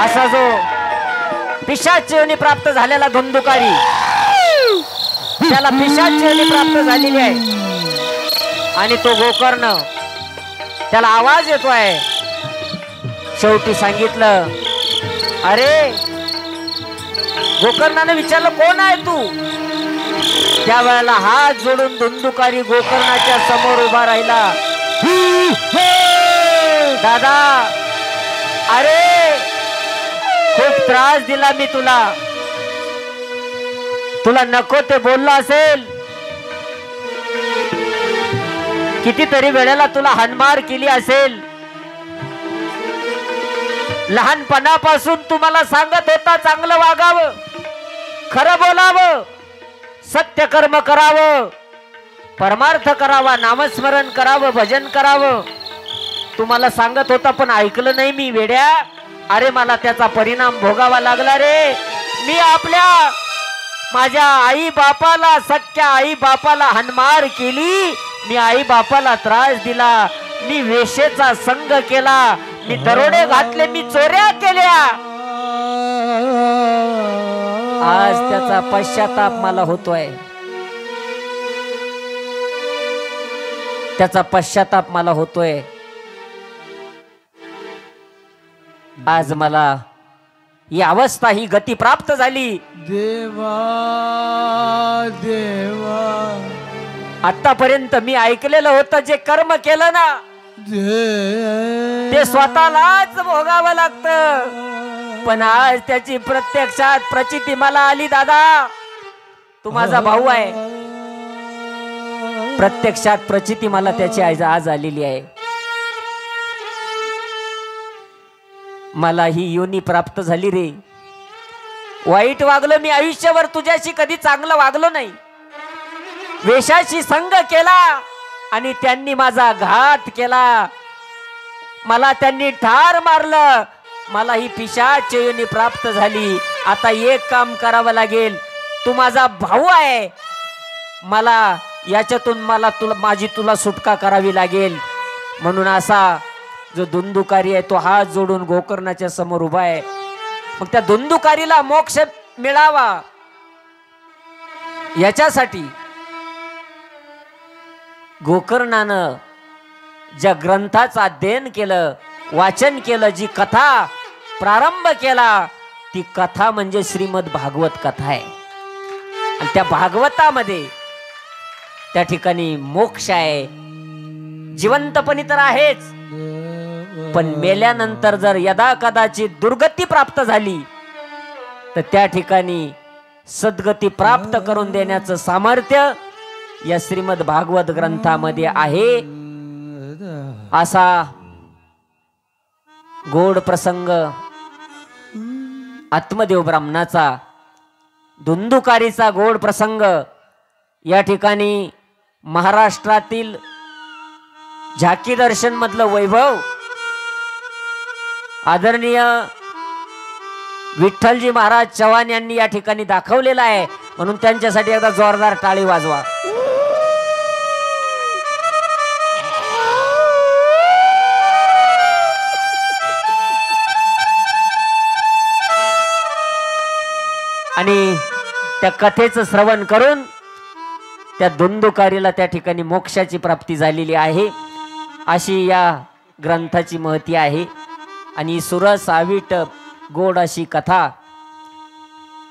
असा जो पिशाच योनी प्राप्त झालेला धुंदुकारी त्याला पिशाच योनी प्राप्त झालेली आहे आणि तो गोकर्ण त्याला आवाज येतोय. शेवटी सांगितलं, अरे गोकर्णाने विचारलं कोण आहे तू? त्यावेळेला हात जोडून धुंदुकारी गोकर्णाच्या समोर उभा राहिला. दादा, अरे खूप त्रास दिला मी तुला, तुला नको ते बोललो असेल, कितीतरी वेळेला तुला हाणमार केली असेल. लहानपणापासून तुम्हाला सांगत होता चांगलं वागावं, खरं बोलावं, सत्य कर्म करावं, परमार्थ करावा, नामस्मरण करावं, भजन करावं. तुम्हाला सांगत होता पण ऐकलं नाही मी वेड्या. अरे मला त्याचा परिणाम भोगावा लागला रे. मी माझ्या आई बापाला, सख्या आई बापाला हाणमार केली, मी आई बापाला त्रास दिला, मी वेशेचा संग केला, मी दरोडे घातले, मी चोऱ्या केल्या. आज त्याचा पश्चाताप मला होतोय, त्याचा पश्चाताप मला होतोय. आज मला ही अवस्था, ही गती प्राप्त झाली. देवा देवा, आतापर्यंत मी ऐकलेलं होतं, जे कर्म केलं ना ते स्वतःलाच भोगावं लागतं. पण आज त्याची प्रत्यक्षात प्रचिती मला आली. दादा तू माझा भाऊ आहे, प्रत्यक्षात प्रचिती मला त्याची आज आलेली आहे. मला ही योनी प्राप्त झाली रे. वाईट वागलो मी आयुष्यभर, तुझ्याशी कधी चांगलं वागलो नाही. वेशाशी संग केला आणि त्यांनी माझा घात केला, मला त्यांनी ठार मारलं. मला ही पिशाच योनी प्राप्त झाली. आता एक काम करावं लागेल, तू माझा भाऊ आहे, मला याच्यातून माझी तुला सुटका करावी लागेल. म्हणून असा जो धुंदुकारी आहे तो हात जोडून गोकर्णाच्या समोर उभा आहे. मग त्या धुंदुकारीला मोक्ष मिळावा याच्यासाठी गोकर्णानं ज्या ग्रंथाचं अध्ययन केलं, वाचन केलं, जी कथा प्रारंभ केला, ती कथा म्हणजे श्रीमद भागवत कथा आहे. आणि त्या भागवतामध्ये त्या ठिकाणी मोक्ष आहे. जिवंतपणी तर आहेच, पण मेल्यानंतर जर यदा कदाचित दुर्गती प्राप्त झाली तर त्या ठिकाणी सद्गती प्राप्त करून देण्याचं सामर्थ्य या श्रीमद भागवत ग्रंथामध्ये आहे. असा गोड प्रसंग आत्मदेव ब्राह्मणाचा, धुंदुकारीचा गोड प्रसंग या ठिकाणी महाराष्ट्रातील झाकी दर्शन मधलं वैभव आदरणीय विठ्ठलजी महाराज चव्हाण यांनी या ठिकाणी दाखवलेला आहे. म्हणून त्यांच्यासाठी एकदा जोरदार टाळी वाजवा. आणि त्या कथेचं श्रवण करून त्या धुंदुकारीला त्या ठिकाणी मोक्षाची प्राप्ती झालेली आहे, अशी या ग्रंथाची महती आहे. आणि सुरस आविट गोड अशी कथा,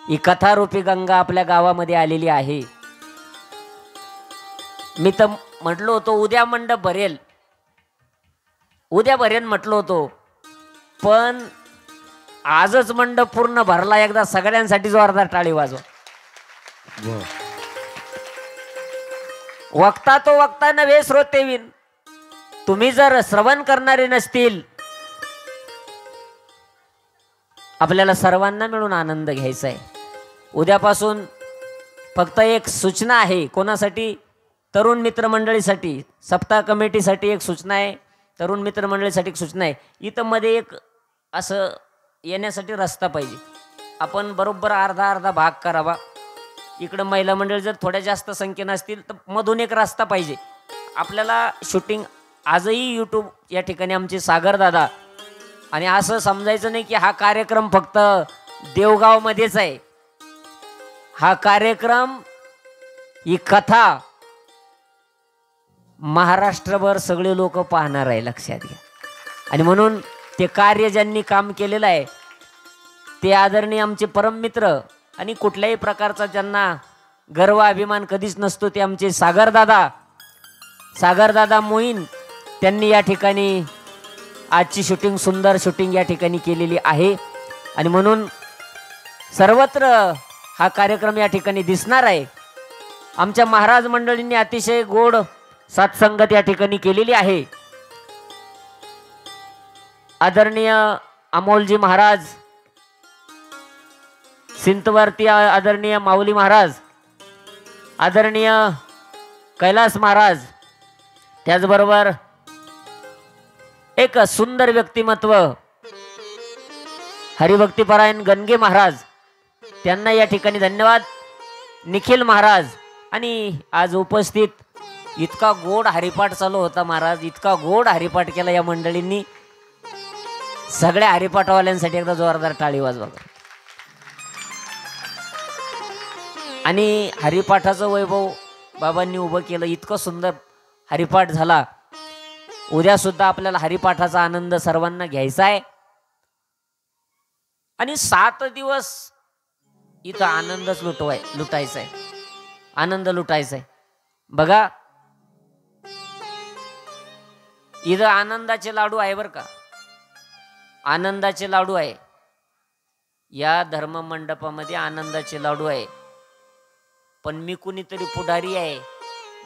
ही कथारूपी गंगा आपल्या गावामध्ये आलेली आहे. मी तर म्हटलो होतो उद्या मंडप भरेल, उद्या भरेल म्हटलो होतो, पण आजच मंडप पूर्ण भरला. एकदा सगळ्यांसाठी जोरदार टाळी वाजवा. वक्ता तो वक्ता नव्हे श्रोतेविन. तुम्ही जर श्रवण करणारे नसतील, आपल्याला सर्वांना मिळून आनंद घ्यायचा आहे. उद्यापासून फक्त एक सूचना आहे. कोणासाठी? तरुण मित्रमंडळीसाठी, सप्ताह कमिटीसाठी एक सूचना आहे, तरुण मित्रमंडळीसाठी एक सूचना आहे. इथं मध्ये एक असं येण्यासाठी रस्ता पाहिजे. आपण बरोबर अर्धा अर्धा भाग करावा. इकडं महिला मंडळ जर थोड्या जास्त संख्येनं असतील तर मधून एक रस्ता पाहिजे. आपल्याला शूटिंग आजही यूट्यूब या ठिकाणी आमचे सागर दादा, आणि असं समजायचं नाही की हा कार्यक्रम फक्त देवगावमध्येच आहे. हा कार्यक्रम, ही कथा महाराष्ट्रभर सगळे लोक पाहणार आहे, लक्षात घ्या. आणि म्हणून ते कार्य ज्यांनी काम केलेलं आहे ते आदरणीय आमचे परममित्र, आणि कुठल्याही प्रकारचा ज्यांना गर्व अभिमान कधीच नसतो, ते आमचे सागरदादा मोहीन. त्यांनी या ठिकाणी आजची शूटिंग, सुंदर शूटिंग या ठिकाणी केलेली आहे. आणि म्हणून सर्वत्र हा कार्यक्रम या ठिकाणी दिसणार आहे. आमच्या महाराज मंडळींनी अतिशय गोड सात्संगत या ठिकाणी केलेली आहे. आदरणीय अमोलजी महाराज, सिंतवरती आदरणीय माऊली महाराज, आदरणीय कैलास महाराज, त्याचबरोबर एक सुंदर व्यक्तिमत्व हरिभक्तीपरायण गणगे महाराज, त्यांना या ठिकाणी धन्यवाद. निखिल महाराज आणि आज उपस्थित इतका गोड हरिपाठ चालू होता महाराज, इतका गोड हरिपाठ केला या मंडळींनी. सगळ्या हरिपाठवाल्यांसाठी एकदा जोरदार टाळी वाजवा. आणि हरिपाठाचं वैभव बाबांनी उभं केलं, इतकं सुंदर हरिपाठ झाला. उद्या सुद्धा आपल्याला हरिपाठाचा आनंद सर्वांना घ्यायचा आहे. आणि 7 दिवस इथं आनंदच लुटायचा आहे, आनंद लुटायचा आहे. बघा इथं आनंदाचे लाडू आहे बरं का, आनंदाचे लाडू आहे. या धर्म मंडपामध्ये आनंदाचे लाडू आहे. पण मी कुणीतरी पुढारी आहे,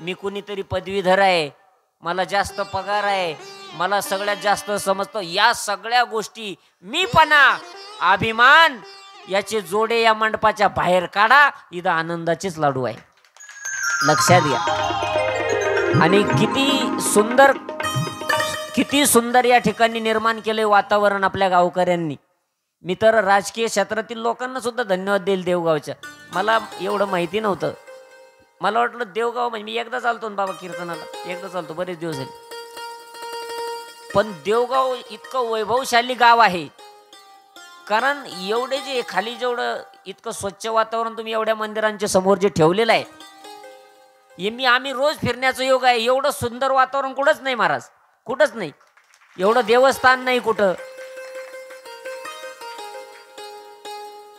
मी कुणीतरी पदवीधर आहे, मला जास्त पगार आहे, मला सगळ्यात जास्त समजतो, या सगळ्या गोष्टी मीपणा, अभिमान याचे जोडे या मंडपाच्या बाहेर काढा. इथं आनंदाचेच लाडू आहे, लक्षात घ्या. आणि किती सुंदर या ठिकाणी निर्माण केले वातावरण आपल्या गावकऱ्यांनी. मी तर राजकीय क्षेत्रातील लोकांना सुद्धा धन्यवाद देईल देवगावच्या. मला एवढं माहिती नव्हतं, मला वाटलं देवगाव म्हणजे मी एकदा चालतो ना बाबा कीर्तनाला, एकदा चालतो, बरेच दिवस झाले. पण देवगाव इतकं वैभवशाली गाव आहे, कारण एवढे जे खाली जेवढं इतकं स्वच्छ वातावरण तुम्ही एवढ्या मंदिरांच्या समोर जे ठेवलेलं आहे, हे आम्ही रोज फिरण्याचा योग आहे. एवढं सुंदर वातावरण कुठंच नाही महाराज, कुठंच नाही. एवढं देवस्थान नाही कुठं.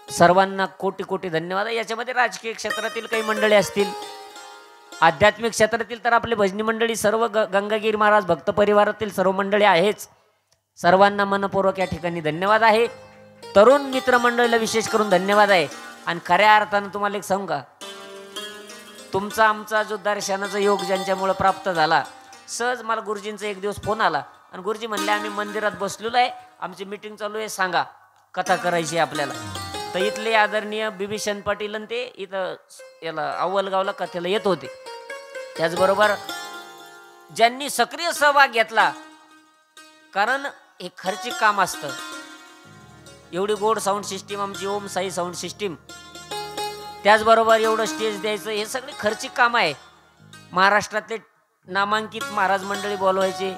सर्वांना कोटी कोटी धन्यवाद. याच्यामध्ये राजकीय क्षेत्रातील काही मंडळी असतील, आध्यात्मिक क्षेत्रातील तर आपले भजनी मंडळी सर्व गंगागिरी महाराज भक्त परिवारातील सर्व मंडळी आहेच. सर्वांना मनपूर्वक या ठिकाणी धन्यवाद आहे. तरुण मित्रमंडळीला विशेष करून धन्यवाद आहे. आणि खऱ्या अर्थानं तुम्हाला एक सांगू का, तुमचा आमचा जो दर्शनाचा योग ज्यांच्यामुळे प्राप्त झाला, सहज मला गुरुजींचा एक दिवस फोन आला आणि गुरुजी म्हणले आम्ही मंदिरात बसलेलो आहे, आमची मीटिंग चालू आहे, सांगा कथा करायची आपल्याला. तर इथले आदरणीय बिभीषण पाटील आणि ते इथं याला अव्वलगावला कथेला येत होते. त्याचबरोबर ज्यांनी सक्रिय सहभाग घेतला, कारण हे खर्चिक काम असतं. एवढी गोड साऊंड सिस्टीम आमची ओम साई साऊंड सिस्टीम, त्याचबरोबर एवढं स्टेज द्यायचं, हे सगळे खर्चिक काम आहे. महाराष्ट्रातले नामांकित महाराज मंडळी बोलवायचे,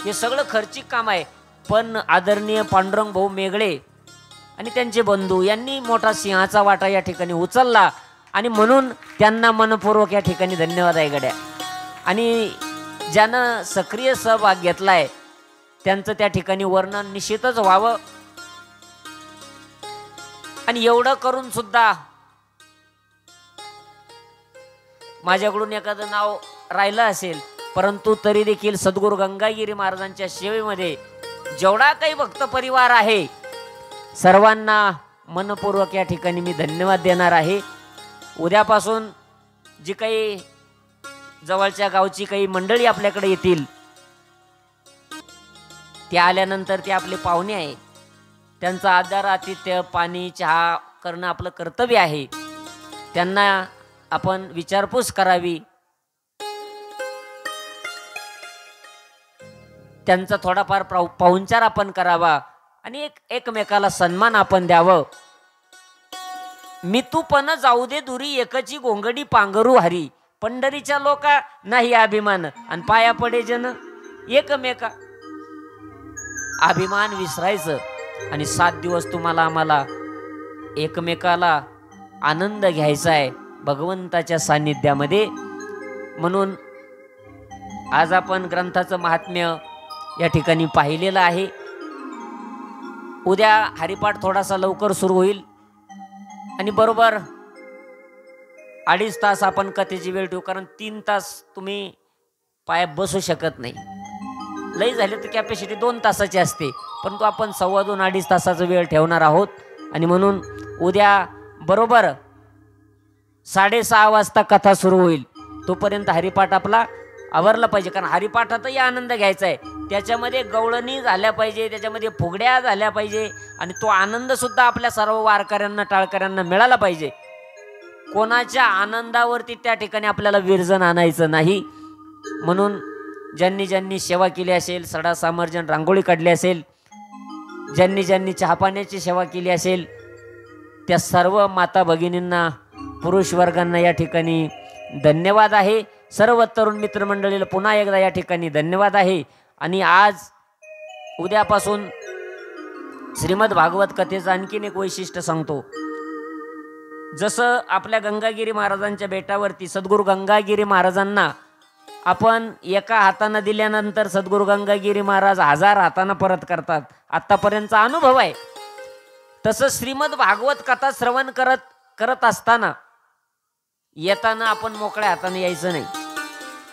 हे सगळं खर्चिक काम आहे. पण आदरणीय पांडुरंग भाऊ मेघडे आणि त्यांचे बंधू यांनी मोठा सिंहाचा वाटा या ठिकाणी उचलला आणि म्हणून त्यांना मनपूर्वक या ठिकाणी धन्यवाद आहे गड्या. आणि ज्यानं सक्रिय सहभाग घेतलाय त्यांचं त्या ठिकाणी वर्णन निश्चितच व्हावं. आणि एवढं करून सुद्धा माझ्याकडून एखादं नाव राहिलं असेल, परंतु तरी देखील सद्गुरू गंगागिरी महाराजांच्या सेवेमध्ये जेवढा काही भक्त परिवार आहे सर्वांना मनपूर्वक या ठिकाणी मी धन्यवाद देणार आहे. उद्यापासून जी काही जवळच्या गावची काही मंडळी आपल्याकडे येतील, ते आल्यानंतर ते आपले पाहुणे आहे, त्यांचा आदर आतिथ्य पाणी चहा करणं आपलं कर्तव्य आहे. त्यांना आपण विचारपूस करावी, त्यांचा थोडाफार पाहुणचार आपण करावा आणि एकमेकाला सन्मान आपण द्यावं. मितूपण जाऊ दे दुरी एकची गोंगडी पांघरू हरी, पंढरीच्या लोका नाही अभिमान आणि पाया पडे जन एकमेका. अभिमान विसरायचं आणि 7 दिवस तुम्हाला आम्हाला एकमेकाला आनंद घ्यायचा आहे भगवंताच्या सान्निध्यामध्ये. म्हणून आज आपण ग्रंथाचं महात्म्य या ठिकाणी पाहिलेलं आहे. उद्या हरिपाठ थोडासा लवकर सुरू होईल आणि बरोबर 2.5 तास आपण कथेची वेळ ठेवू, कारण 3 तास तुम्ही पाया बसू शकत नाही. लई झाले तर कॅपॅसिटी 2 तासाची असते, परंतु आपण 2.25-2.5 तासाचा वेळ ठेवणार आहोत. आणि म्हणून उद्या बरोबर 6:30 वाजता कथा सुरू होईल. तोपर्यंत हरिपाठ आपला आवरला पाहिजे, कारण हरिपाठातही आनंद घ्यायचा आहे. त्याच्यामध्ये गवळणी झाल्या पाहिजे, त्याच्यामध्ये फुगड्या झाल्या पाहिजे, आणि तो आनंद सुद्धा आपल्या सर्व वारकऱ्यांना टाळकऱ्यांना मिळाला पाहिजे. कोणाच्या आनंदावरती त्या ठिकाणी आपल्याला विरजन आणायचं नाही. म्हणून ज्यांनी ज्यांनी सेवा केली असेल, सडा सामर्जन रांगोळी काढली असेल, ज्यांनी ज्यांनी चहापाण्याची सेवा केली असेल, त्या सर्व माता भगिनींना, पुरुष वर्गांना या ठिकाणी धन्यवाद आहे. सर्व तरुण मित्रमंडळीला पुन्हा एकदा या ठिकाणी धन्यवाद आहे. आणि आज उद्यापासून श्रीमद भागवत कथेचं आणखीन एक वैशिष्ट्य सांगतो. जसं आपल्या गंगागिरी महाराजांच्या बेटावरती सद्गुरू गंगागिरी महाराजांना आपण एका हातानं दिल्यानंतर सद्गुरू गंगागिरी महाराज 1000 हातानं परत करतात, आत्तापर्यंतचा अनुभव आहे. तसं श्रीमद भागवत कथा श्रवण करत असताना येताना आपण मोकळ्या हातानं यायचं नाही.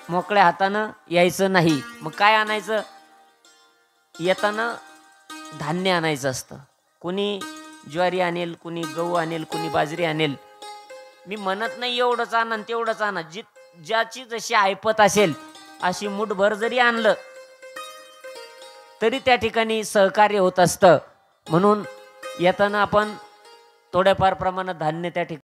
मोकळ्या हातानं यायचं नाही. मग काय आणायचं? येताना धान्य आणायचं असतं. कुणी ज्वारी आणेल, कुणी गहू आणेल, कुणी बाजरी आणेल. मी म्हणत नाही एवढंच आणा तेवढंच आणा, ज्याची जशी ऐपत असेल अशी मुठभर जरी आणलं तरी त्या ठिकाणी सहकार्य होत असतं. म्हणून येताना आपण थोड्याफार प्रमाणात धान्य त्या ठिकाणी